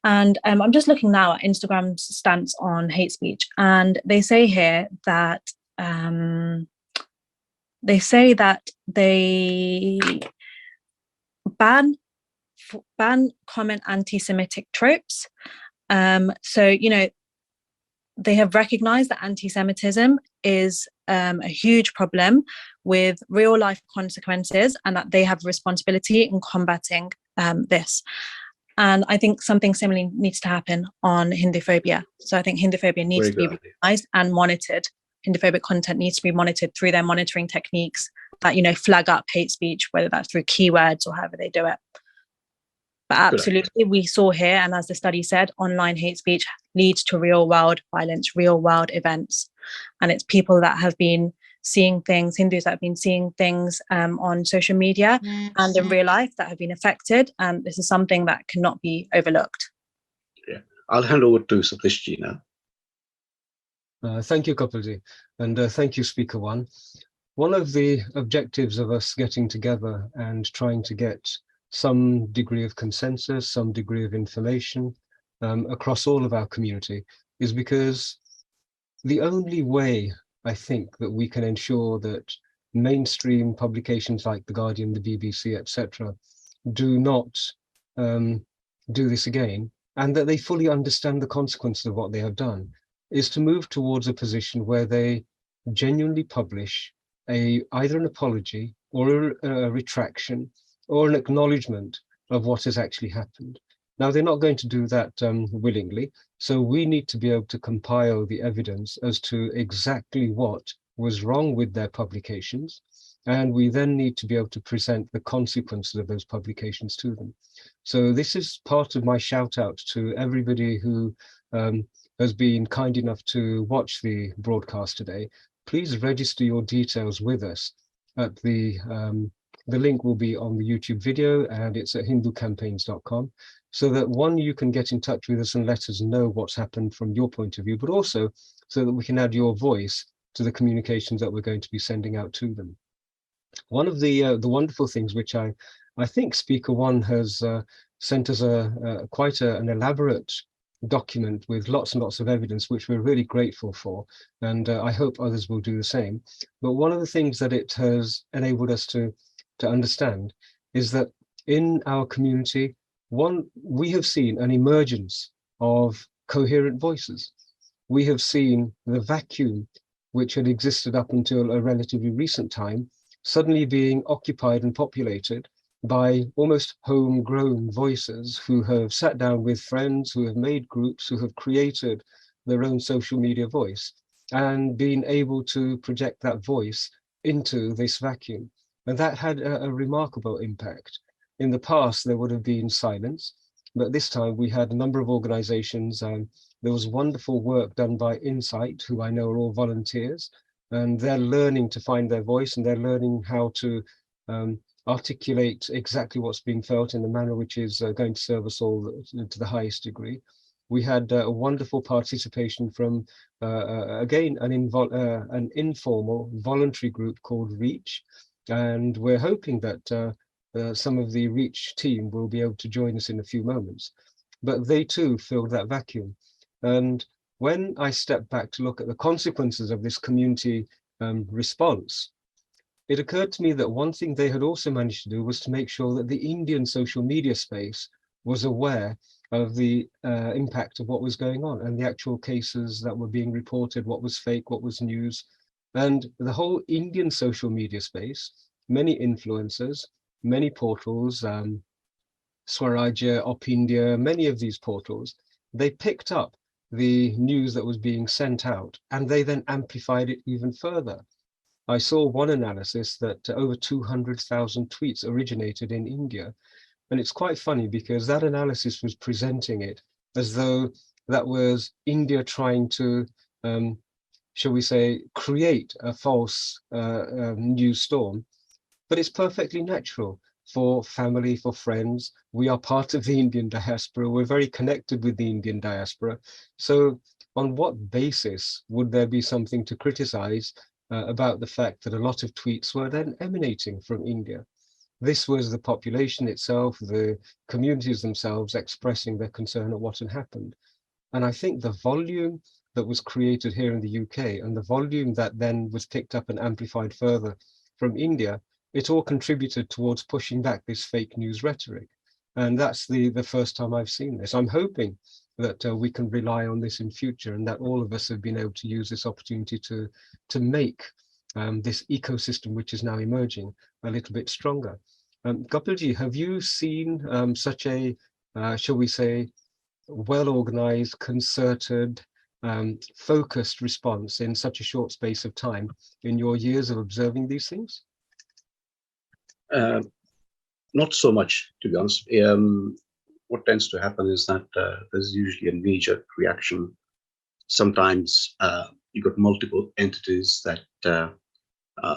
And I'm just looking now at Instagram's stance on hate speech, and they say here that they ban common anti-Semitic tropes. So they have recognized that anti-Semitism is a huge problem with real life consequences, and that they have responsibility in combating this. And I think something similar needs to happen on Hinduphobia. So I think Hinduphobia needs to be recognized and monitored. Hinduphobic content needs to be monitored through their monitoring techniques that, flag up hate speech, whether that's through keywords or however they do it. But absolutely, we saw here, and as the study said, online hate speech leads to real world violence, real world events. And it's people that have been seeing things, Hindus that have been seeing things on social media and in real life that have been affected. And this is something that cannot be overlooked. Yeah, I'll hand over to Satishji now. Thank you, Kapilji, and thank you, Speaker One. One of the objectives of us getting together and trying to get some degree of consensus, some degree of information across all of our community is because the only way I think that we can ensure that mainstream publications like The Guardian, the BBC, etc., do not do this again, and that they fully understand the consequences of what they have done, is to move towards a position where they genuinely publish either an apology or a retraction or an acknowledgement of what has actually happened. Now, they're not going to do that willingly, so we need to be able to compile the evidence as to exactly what was wrong with their publications, and we then need to be able to present the consequences of those publications to them. So this is part of my shout out to everybody who has been kind enough to watch the broadcast today. Please register your details with us at the link will be on the YouTube video, and it's at hinducampaigns.com, so that one, you can get in touch with us and let us know what's happened from your point of view, but also so that we can add your voice to the communications that we're going to be sending out to them. One of the wonderful things which I think Speaker One has sent us quite an elaborate document with lots and lots of evidence, which we're really grateful for, and I hope others will do the same. But one of the things that it has enabled us to understand is that in our community, we have seen an emergence of coherent voices. We have seen the vacuum which had existed up until a relatively recent time suddenly being occupied and populated by almost homegrown voices who have sat down with friends, who have made groups, who have created their own social media voice and been able to project that voice into this vacuum. And that had a remarkable impact. In the past, there would have been silence, but this time we had a number of organizations. There was wonderful work done by Insight, who I know are all volunteers, and they're learning to find their voice, and they're learning how to articulate exactly what's being felt in a manner which is going to serve us all to the highest degree. We had a wonderful participation from, again, an informal voluntary group called REACH, and we're hoping that some of the REACH team will be able to join us in a few moments. But they too filled that vacuum. And when I stepped back to look at the consequences of this community response, it occurred to me that one thing they had also managed to do was to make sure that the Indian social media space was aware of the impact of what was going on and the actual cases that were being reported, what was fake, what was news. And the whole Indian social media space, many influencers, many portals, Swarajya, Op India, many of these portals, they picked up the news that was being sent out and they then amplified it even further. I saw one analysis that over 200,000 tweets originated in India. And it's quite funny because that analysis was presenting it as though that was India trying to, shall we say, create a false news storm. But it's perfectly natural for family, for friends. We are part of the Indian diaspora. We're very connected with the Indian diaspora. So on what basis would there be something to criticize about the fact that a lot of tweets were then emanating from India? This was the population itself, the communities themselves expressing their concern at what had happened. And I think the volume that was created here in the UK and the volume that then was picked up and amplified further from India, it all contributed towards pushing back this fake news rhetoric. And that's the first time I've seen this. I'm hoping that we can rely on this in future and that all of us have been able to use this opportunity to make this ecosystem, which is now emerging, a little bit stronger. Gopalji, have you seen such a, shall we say, well-organized, concerted, focused response in such a short space of time in your years of observing these things? Not so much, to be honest. What tends to happen is that there's usually a knee-jerk reaction. Sometimes you've got multiple entities that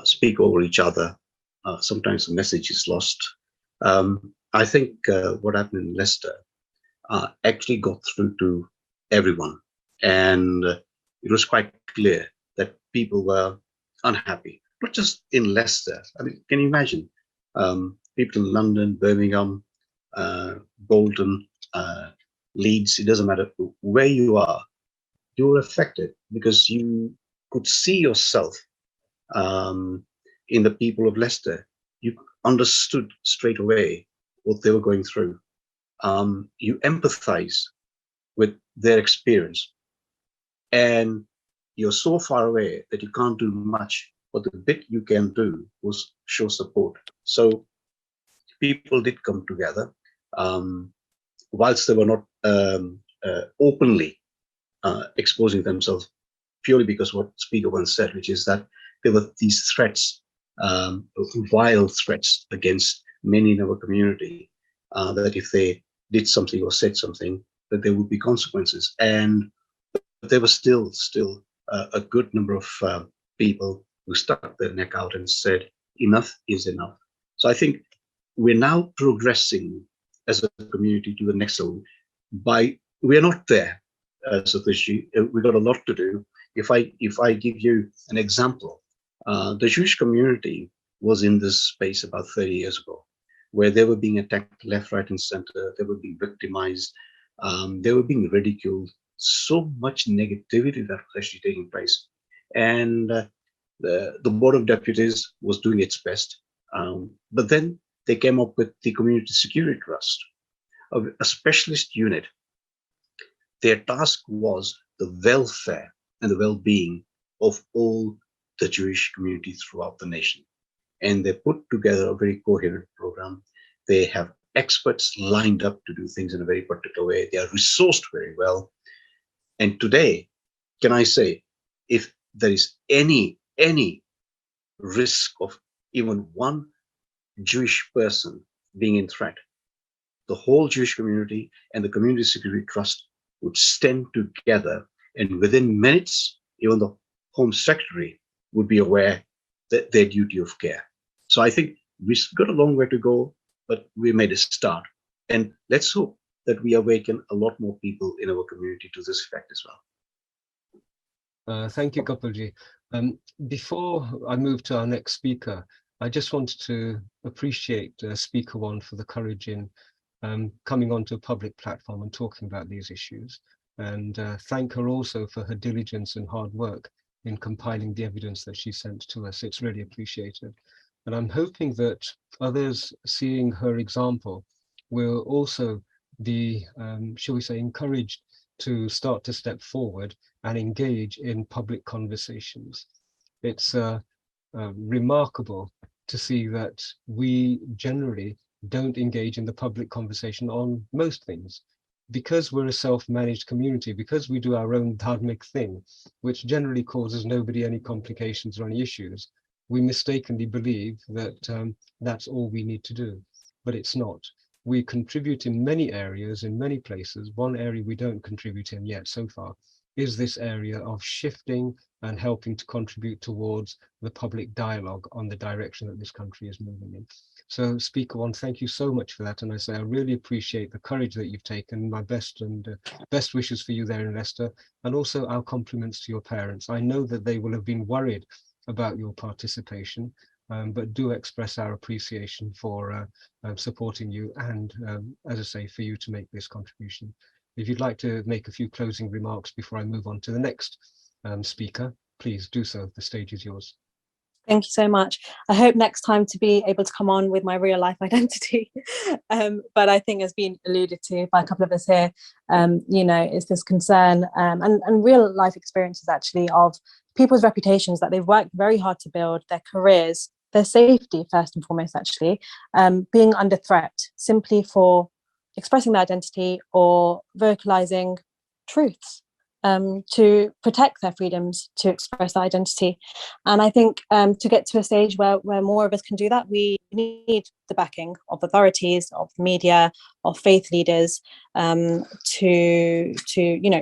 speak over each other. Sometimes the message is lost. I think what happened in Leicester actually got through to everyone. And it was quite clear that people were unhappy, not just in Leicester. I mean, can you imagine people in London, Birmingham, Bolton, Leeds, it doesn't matter where you are, you were affected because you could see yourself in the people of Leicester. You understood straight away what they were going through. You empathize with their experience, and you're so far away that you can't do much, but the bit you can do was show support. So people did come together, whilst they were not openly exposing themselves, purely because what Speaker once said, which is that there were these threats, wild threats against many in our community, that if they did something or said something, that there would be consequences. And there was still a good number of people who stuck their neck out and said, enough is enough. So I think we're now progressing as a community to the next level. We're not there, Satishji. We've got a lot to do. If I give you an example, the Jewish community was in this space about 30 years ago, where they were being attacked left, right, and center. They were being victimized. They were being ridiculed. So much negativity that was actually taking place. And the Board of Deputies was doing its best. But then they came up with the Community Security Trust, a specialist unit. Their task was the welfare and the well-being of all the Jewish community throughout the nation. And they put together a very coherent program. They have experts lined up to do things in a very particular way. They are resourced very well. And today, can I say, if there is any risk of even one Jewish person being in threat, the whole Jewish community and the Community Security Trust would stand together, and within minutes, even the Home Secretary would be aware that their duty of care. So I think we've got a long way to go, but we made a start. And let's hope that we awaken a lot more people in our community to this effect as well. Thank you, Gopalji. Before I move to our next speaker, I just wanted to appreciate Speaker One for the courage in coming onto a public platform and talking about these issues, and thank her also for her diligence and hard work in compiling the evidence that she sent to us. It's really appreciated. And I'm hoping that others seeing her example will also be, shall we say, encouraged to start to step forward and engage in public conversations. It's remarkable to see that we generally don't engage in the public conversation on most things. Because we're a self-managed community, because we do our own dharmic thing, which generally causes nobody any complications or any issues, we mistakenly believe that that's all we need to do, but it's not. We contribute in many areas, in many places. One area we don't contribute in yet so far is this area of shifting and helping to contribute towards the public dialogue on the direction that this country is moving in. So Speaker One, thank you so much for that. And I say I really appreciate the courage that you've taken. My best and best wishes for you there in Leicester, and also our compliments to your parents. I know that they will have been worried about your participation, but do express our appreciation for supporting you and, as I say, for you to make this contribution. If you'd like to make a few closing remarks before I move on to the next speaker, please do so. The stage is yours. Thank you so much. I hope next time to be able to come on with my real life identity. But I think, as been alluded to by a couple of us here, is this concern and real life experiences actually of people's reputations that they've worked very hard to build, their careers, their safety, first and foremost, actually, being under threat simply for expressing their identity or vocalizing truths. To protect their freedoms to express their identity. And I think to get to a stage where more of us can do that, we need the backing of authorities, of media, of faith leaders to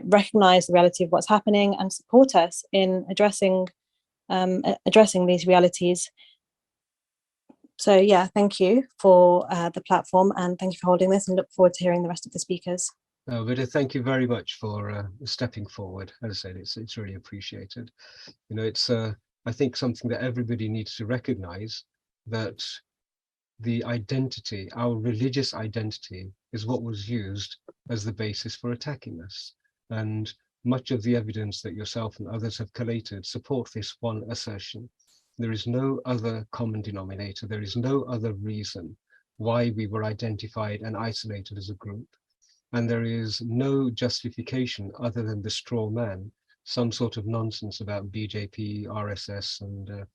recognize the reality of what's happening and support us in addressing these realities. So yeah, thank you for the platform, and thank you for holding this, and look forward to hearing the rest of the speakers. Vida, thank you very much for stepping forward. As I said, it's really appreciated. It's I think something that everybody needs to recognize, that the identity, our religious identity, is what was used as the basis for attacking us. And much of the evidence that yourself and others have collated support this one assertion. There is no other common denominator. There is no other reason why we were identified and isolated as a group. And there is no justification other than the straw man, some sort of nonsense about BJP, RSS, and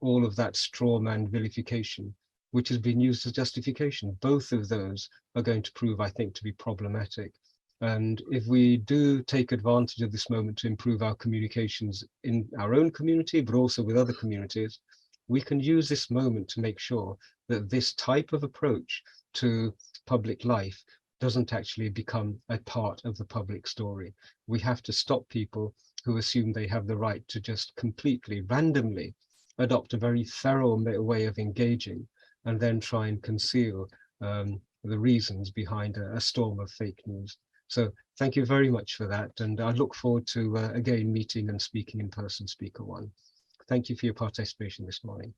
all of that straw man vilification, which has been used as justification. Both of those are going to prove, I think, to be problematic. And if we do take advantage of this moment to improve our communications in our own community, but also with other communities, we can use this moment to make sure that this type of approach to public life doesn't actually become a part of the public story. We have to stop people who assume they have the right to just completely randomly adopt a very feral way of engaging and then try and conceal the reasons behind a storm of fake news. So thank you very much for that. And I look forward to again meeting and speaking in person, Speaker One. Thank you for your participation this morning.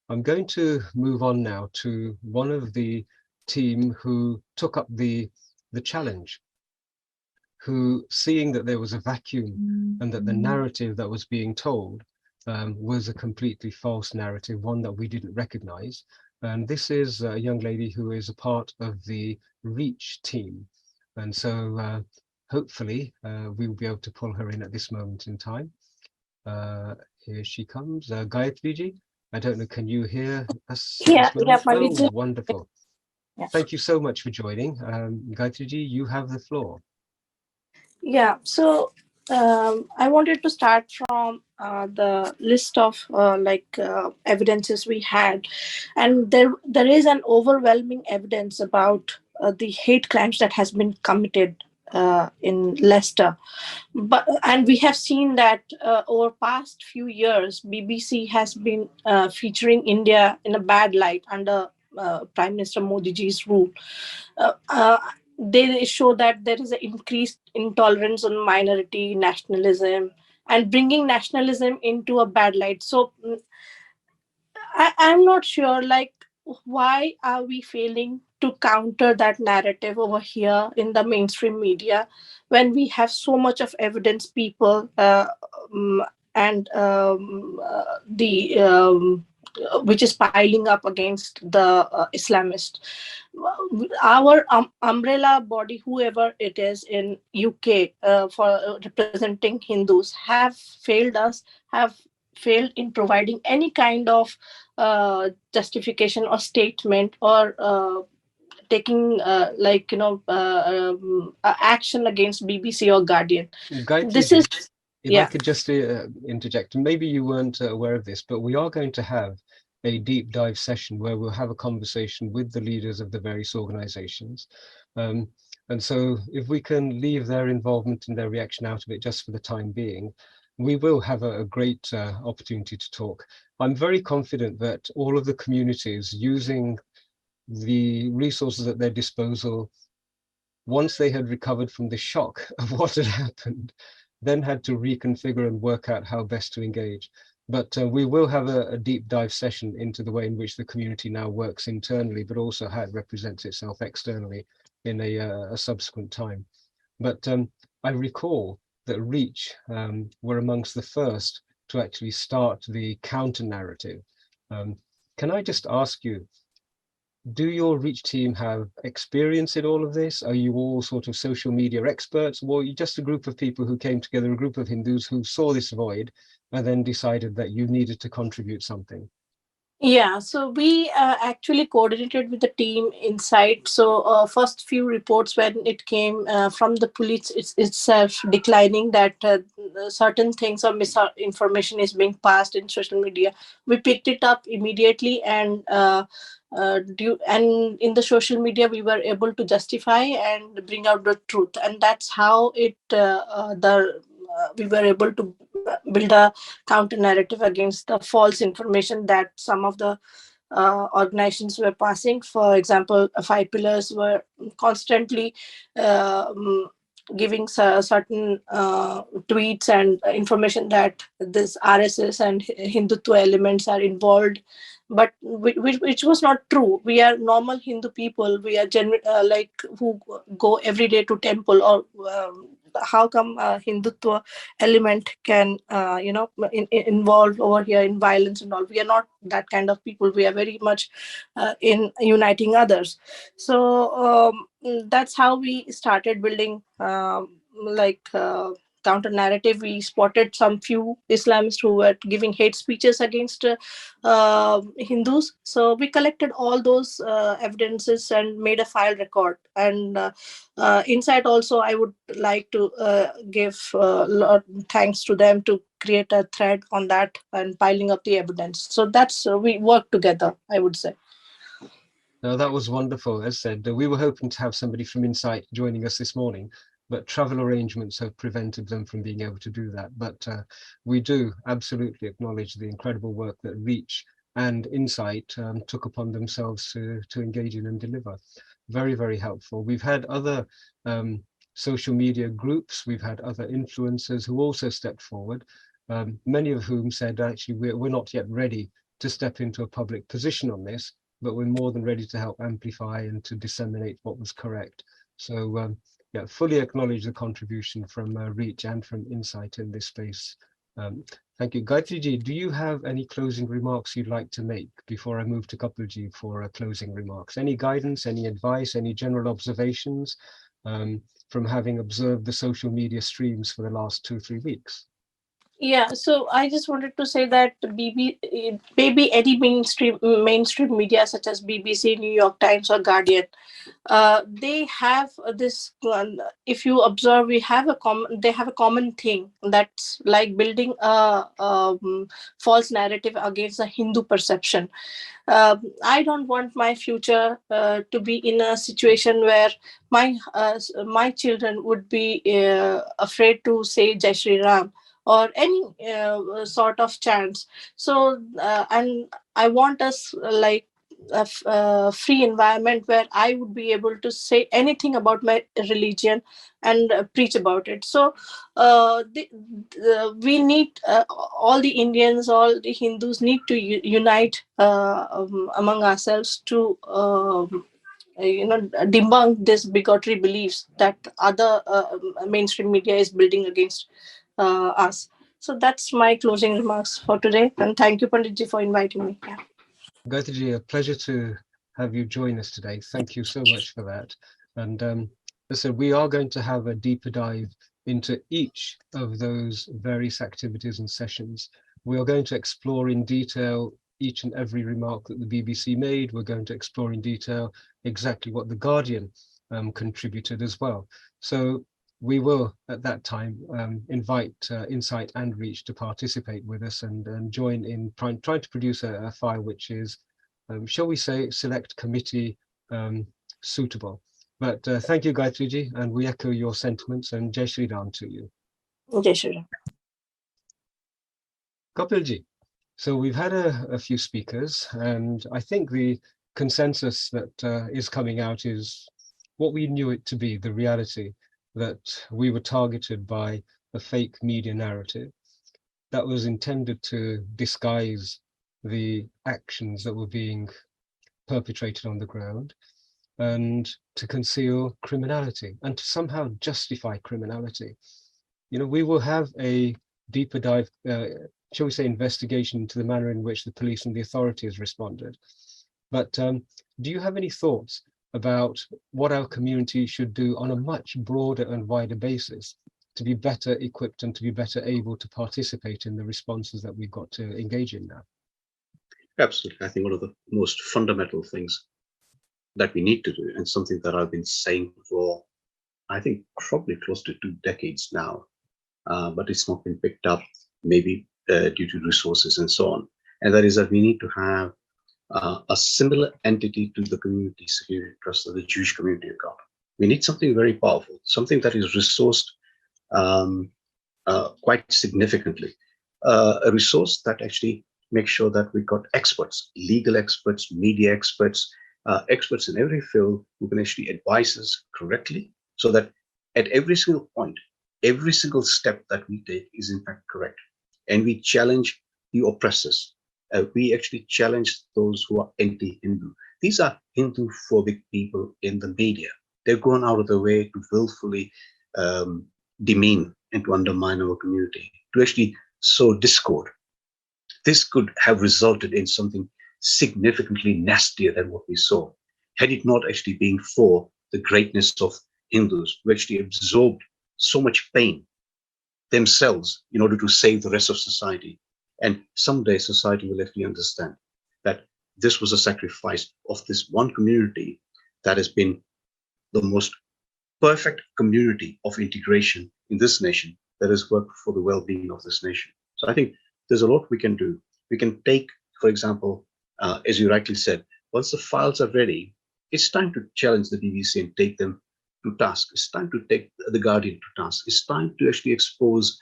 I'm going to move on now to one of the team who took up the challenge, who, seeing that there was a vacuum and that the narrative that was being told was a completely false narrative, one that we didn't recognize. And this is a young lady who is a part of the REACH team. And so hopefully we will be able to pull her in at this moment in time. Here she comes, Gayatri. I don't know, can you hear us? Yeah, my video. Wonderful. Yeah. Thank you so much for joining. Gayatri, you have the floor. Yeah, so I wanted to start from the list of evidences we had, and there is an overwhelming evidence about the hate crimes that has been committed in Leicester. And we have seen that over past few years, BBC has been featuring India in a bad light under Prime Minister Modi ji's rule. They show that there is an increased intolerance on minority nationalism and bringing nationalism into a bad light. So I'm not sure, why are we failing to counter that narrative over here in the mainstream media when we have so much of evidence, people which is piling up against the Islamist. Our umbrella body, whoever it is in UK for representing Hindus, have failed us, have failed in providing any kind of justification or statement or taking action against BBC or Guardian. This Gayatri, is if I yeah. could just interject, and maybe you weren't aware of this, but we are going to have a deep dive session where we'll have a conversation with the leaders of the various organizations. And so if we can leave their involvement and their reaction out of it just for the time being, we will have a great opportunity to talk. I'm very confident that all of the communities using the resources at their disposal, once they had recovered from the shock of what had happened, then had to reconfigure and work out how best to engage. But we will have a deep dive session into the way in which the community now works internally, but also how it represents itself externally in a subsequent time. But I recall that Reach were amongst the first to actually start the counter narrative. Can I just ask you, do your Reach team have experience in all of this? Are you all sort of social media experts, or are you just a group of people who came together, a group of Hindus who saw this void and then decided that you needed to contribute something? Yeah, so we actually coordinated with the team inside. So first few reports when it came from the police itself declining that certain things or misinformation is being passed in social media, we picked it up immediately and and in the social media we were able to justify and bring out the truth, and that's how we were able to build a counter narrative against the false information that some of the organizations were passing. For example, five pillars were constantly giving certain tweets and information that this RSS and Hindutva elements are involved, but which was not true. We are normal Hindu people. We are like who go every day to temple, or how come Hindutva element can involve over here in violence and all? We are not that kind of people. We are very much in uniting others. So that's how we started building counter narrative. We spotted some few Islamists who were giving hate speeches against Hindus. So we collected all those evidences and made a file record. And inside also, I would like to give thanks to them to create a thread on that and piling up the evidence. So that's we work together, I would say. No, that was wonderful. As said, we were hoping to have somebody from Insight joining us this morning, but travel arrangements have prevented them from being able to do that. But we do absolutely acknowledge the incredible work that Reach and Insight took upon themselves to engage in and deliver. Very, very helpful. We've had other social media groups, we've had other influencers who also stepped forward, many of whom said, actually, we're not yet ready to step into a public position on this, but we're more than ready to help amplify and to disseminate what was correct. So yeah, fully acknowledge the contribution from Reach and from Insight in this space. Thank you. Gayatri, do you have any closing remarks you'd like to make before I move to Kapilji for closing remarks? Any guidance, any advice, any general observations from having observed the social media streams for the last 2-3 weeks? Yeah, so I just wanted to say that maybe any mainstream media such as BBC, New York Times, or Guardian, they have this. If you observe, they have a common thing that's like building a false narrative against the Hindu perception. I don't want my future to be in a situation where my children would be afraid to say Jai Shri Ram or any sort of chants. So and I want us like a free environment where I would be able to say anything about my religion and preach about it. So we need all the Indians, all the Hindus need to unite among ourselves to debunk this bigotry beliefs that other mainstream media is building against us. So that's my closing remarks for today, and thank you, Panditji, for inviting me. Yeah. Gayatri, a pleasure to have you join us today. Thank you so much for that. And as I said, we are going to have a deeper dive into each of those various activities and sessions. We are going to explore in detail each and every remark that the BBC made. We're going to explore in detail exactly what the Guardian contributed as well. So we will at that time invite Insight and Reach to participate with us and join in trying to produce a file which is, shall we say, select committee suitable. But thank you, Gayatriji, and we echo your sentiments, and Jai Shri Ram to you. Jai Shri Ram. Kapilji, so we've had a few speakers, and I think the consensus that is coming out is what we knew it to be, the reality that we were targeted by a fake media narrative that was intended to disguise the actions that were being perpetrated on the ground and to conceal criminality and to somehow justify criminality. You know, we will have a deeper dive, shall we say, investigation into the manner in which the police and the authorities responded. But do you have any thoughts about what our community should do on a much broader and wider basis to be better equipped and to be better able to participate in the responses that we've got to engage in now? Absolutely. I think one of the most fundamental things that we need to do, and something that I've been saying for, I think, probably close to 2 decades now, but it's not been picked up, maybe due to resources and so on. And that is that we need to have a similar entity to the Community Security Trust that the Jewish community have got. We need something very powerful, something that is resourced quite significantly, a resource that actually makes sure that we got experts, legal experts, media experts, experts in every field who can actually advise us correctly, so that at every single point, every single step that we take is in fact correct. And we challenge the oppressors. We actually challenge those who are anti-Hindu. These are Hindu-phobic people in the media. They've gone out of their way to willfully demean and to undermine our community, to actually sow discord. This could have resulted in something significantly nastier than what we saw, had it not actually been for the greatness of Hindus, who actually absorbed so much pain themselves in order to save the rest of society. And someday society will actually understand that this was a sacrifice of this one community that has been the most perfect community of integration in this nation, that has worked for the well-being of this nation. So I think there's a lot we can do. We can take, for example, as you rightly said, once the files are ready, it's time to challenge the BBC and take them to task. It's time to take the Guardian to task. It's time to actually expose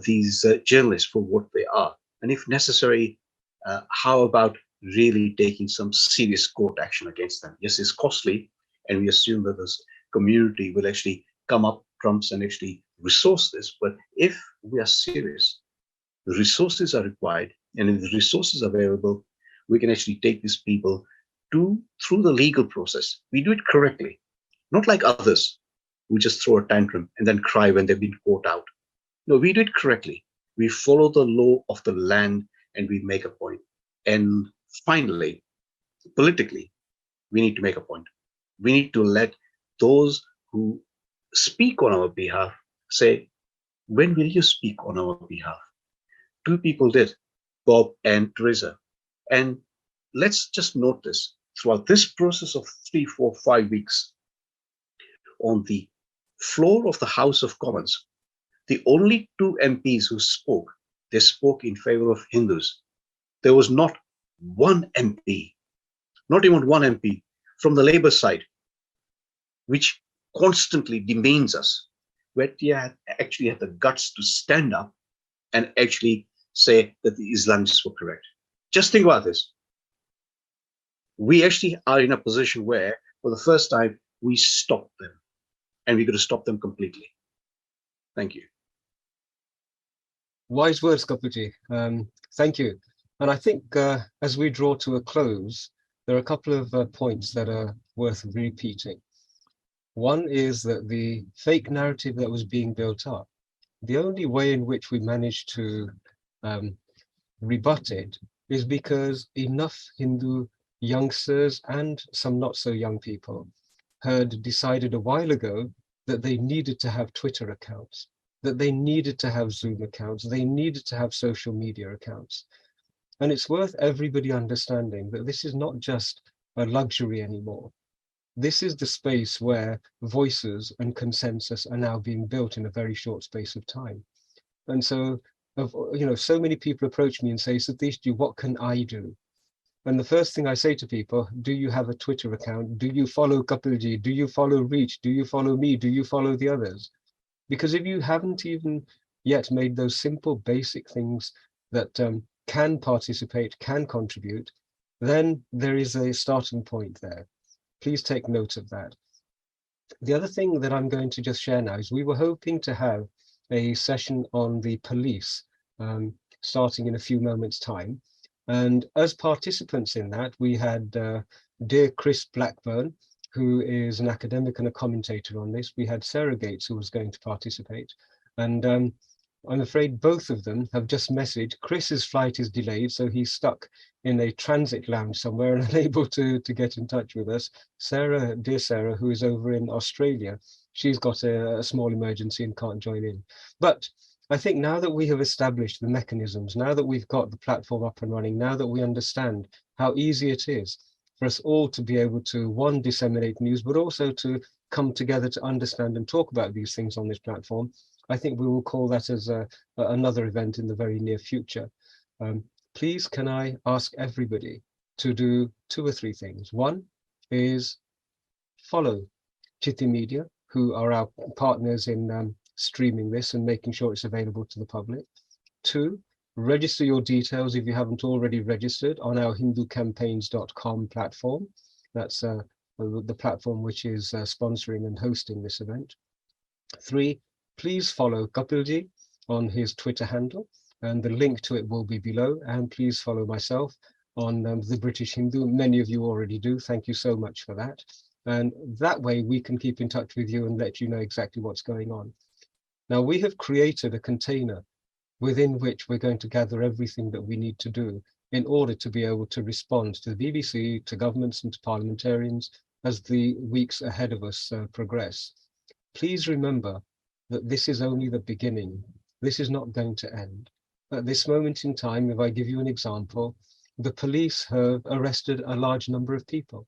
these journalists for what they are. And if necessary, how about really taking some serious court action against them? Yes, it's costly, and we assume that this community will actually come up trumps and actually resource this. But if we are serious, the resources are required, and if the resources are available, we can actually take these people through the legal process. We do it correctly, not like others who just throw a tantrum and then cry when they've been caught out. No, we do it correctly. We follow the law of the land and we make a point. And finally, politically, we need to make a point. We need to let those who speak on our behalf say, when will you speak on our behalf? 2 people did, Bob and Teresa. And let's just note this, throughout this process of 3, 4, 5 weeks, on the floor of the House of Commons, the only 2 MPs who spoke, they spoke in favor of Hindus. There was not one MP, not even one MP from the Labour side, which constantly demeans us, where they actually had the guts to stand up and actually say that the Islamists were correct. Just think about this. We actually are in a position where, for the first time, we stopped them, and we're going to stop them completely. Thank you. Wise words, Kapilji. Thank you. And I think as we draw to a close, there are a couple of points that are worth repeating. One is that the fake narrative that was being built up, the only way in which we managed to rebut it is because enough Hindu youngsters and some not so young people had decided a while ago that they needed to have Twitter accounts. that they needed to have Zoom accounts, they needed to have social media accounts. And it's worth everybody understanding that this is not just a luxury anymore. This is the space where voices and consensus are now being built in a very short space of time. And so, so many people approach me and say, Satishji, what can I do? And the first thing I say to people, do you have a Twitter account? Do you follow Kapilji? Do you follow Reach? Do you follow me? Do you follow the others? Because if you haven't even yet made those simple, basic things that can participate, can contribute, then there is a starting point there. Please take note of that. The other thing that I'm going to just share now is we were hoping to have a session on the police starting in a few moments' time. And as participants in that, we had dear Chris Blackburn, who is an academic and a commentator on this. We had Sarah Gates, who was going to participate. And I'm afraid both of them have just messaged. Chris's flight is delayed, so he's stuck in a transit lounge somewhere and unable to get in touch with us. Sarah, dear Sarah, who is over in Australia, she's got a small emergency and can't join in. But I think now that we have established the mechanisms, now that we've got the platform up and running, now that we understand how easy it is for us all to be able to, one, disseminate news, but also to come together to understand and talk about these things on this platform, I think we will call that as another event in the very near future. Please, can I ask everybody to do 2 or 3 things? One is follow Chithi Media, who are our partners in streaming this and making sure it's available to the public. 2, register your details if you haven't already registered on our hinducampaigns.com platform. That's the platform which is sponsoring and hosting this event. 3, please follow Kapilji on his Twitter handle, and the link to it will be below. And please follow myself on the British Hindu. Many of you already do. Thank you so much for that. And that way we can keep in touch with you and let you know exactly what's going on. Now, we have created a container within which we're going to gather everything that we need to do in order to be able to respond to the BBC, to governments and to parliamentarians as the weeks ahead of us progress. Please remember that this is only the beginning. This is not going to end. At this moment in time, if I give you an example, the police have arrested a large number of people,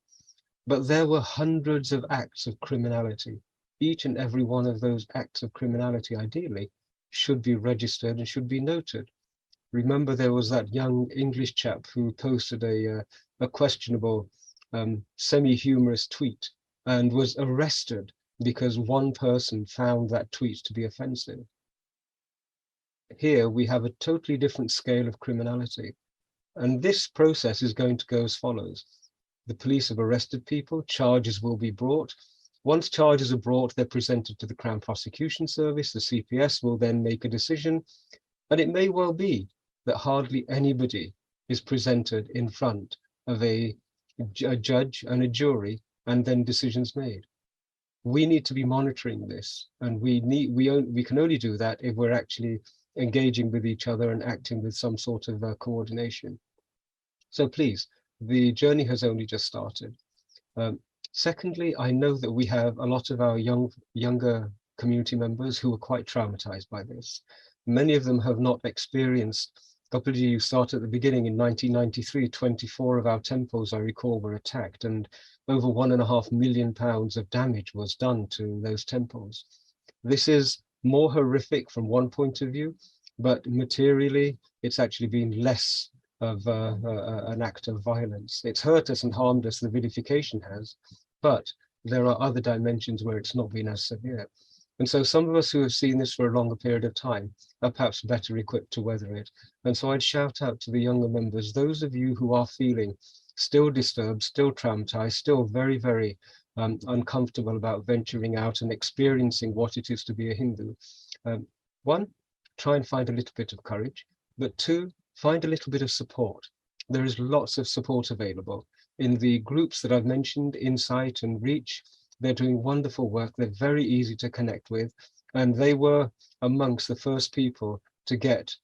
but there were hundreds of acts of criminality. Each and every one of those acts of criminality, ideally, should be registered and should be noted. Remember, there was that young English chap who posted a questionable, semi-humorous tweet and was arrested because one person found that tweet to be offensive. Here we have a totally different scale of criminality. And this process is going to go as follows. The police have arrested people, charges will be brought. Once charges are brought, they're presented to the Crown Prosecution Service. The CPS will then make a decision. And it may well be that hardly anybody is presented in front of a judge and a jury, and then decisions made. We need to be monitoring this, and we can only do that if we're actually engaging with each other and acting with some sort of coordination. So please, the journey has only just started. Secondly, I know that we have a lot of our younger community members who are quite traumatized by this. Many of them have not experienced. Kapilji, you started at the beginning in 1993, 24 of our temples, I recall, were attacked, and over £1.5 million of damage was done to those temples. This is more horrific from one point of view, but materially, it's actually been less of an act of violence. It's hurt us and harmed us, the vilification has, but there are other dimensions where it's not been as severe. And so some of us who have seen this for a longer period of time are perhaps better equipped to weather it. And so I'd shout out to the younger members, those of you who are feeling still disturbed, still traumatized, still very, very uncomfortable about venturing out and experiencing what it is to be a Hindu. One, try and find a little bit of courage, but 2, find a little bit of support. There is lots of support available in the groups that I've mentioned, Insight and Reach. They're doing wonderful work. They're very easy to connect with. And they were amongst the first people to get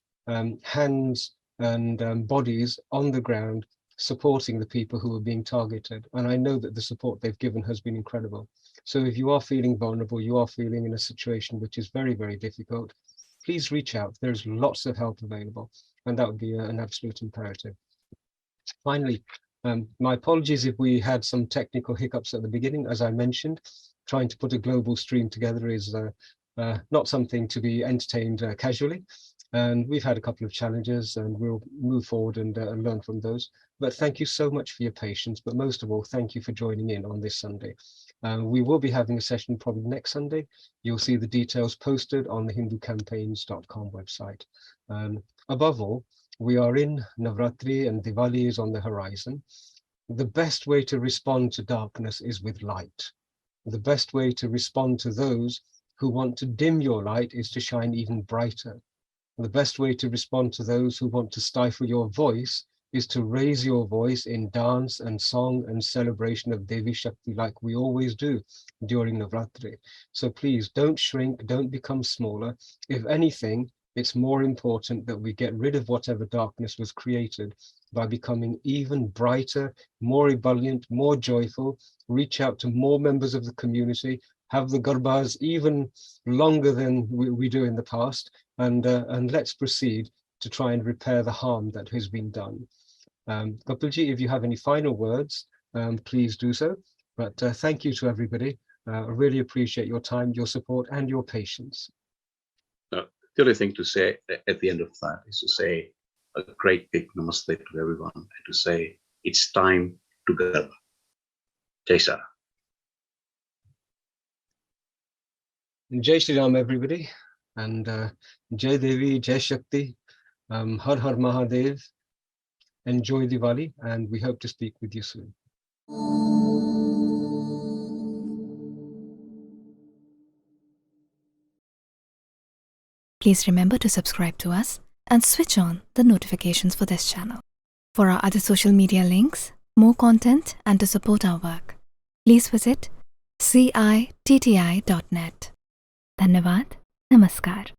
hands and bodies on the ground supporting the people who are being targeted. And I know that the support they've given has been incredible. So if you are feeling vulnerable, you are feeling in a situation which is very, very difficult, please reach out. There's lots of help available, and that would be an absolute imperative. Finally, my apologies if we had some technical hiccups at the beginning. As I mentioned, trying to put a global stream together is not something to be entertained casually. And we've had a couple of challenges, and we'll move forward and learn from those. But thank you so much for your patience. But most of all, thank you for joining in on this Sunday. We will be having a session probably next Sunday. You'll see the details posted on the hinducampaigns.com website. Above all, we are in Navratri and Diwali is on the horizon. The best way to respond to darkness is with light. The best way to respond to those who want to dim your light is to shine even brighter. The best way to respond to those who want to stifle your voice is to raise your voice in dance and song and celebration of Devi Shakti like we always do during Navratri. So please don't shrink, don't become smaller. If anything, it's more important that we get rid of whatever darkness was created by becoming even brighter, more ebullient, more joyful, reach out to more members of the community, have the garbas even longer than we do in the past, and let's proceed to try and repair the harm that has been done. Kapilji, if you have any final words, please do so. But thank you to everybody. I really appreciate your time, your support, and your patience. The only thing to say at the end of that is to say a great big namaste to everyone and to say it's time to go. Jai Sara. Jai Shri Ram, everybody, and Jai Devi, Jai Shakti, Har Har Mahadev. Enjoy Diwali, and we hope to speak with you soon. Please remember to subscribe to us and switch on the notifications for this channel. For our other social media links, more content, and to support our work, please visit citti.net. Dhanyavad. Namaskar.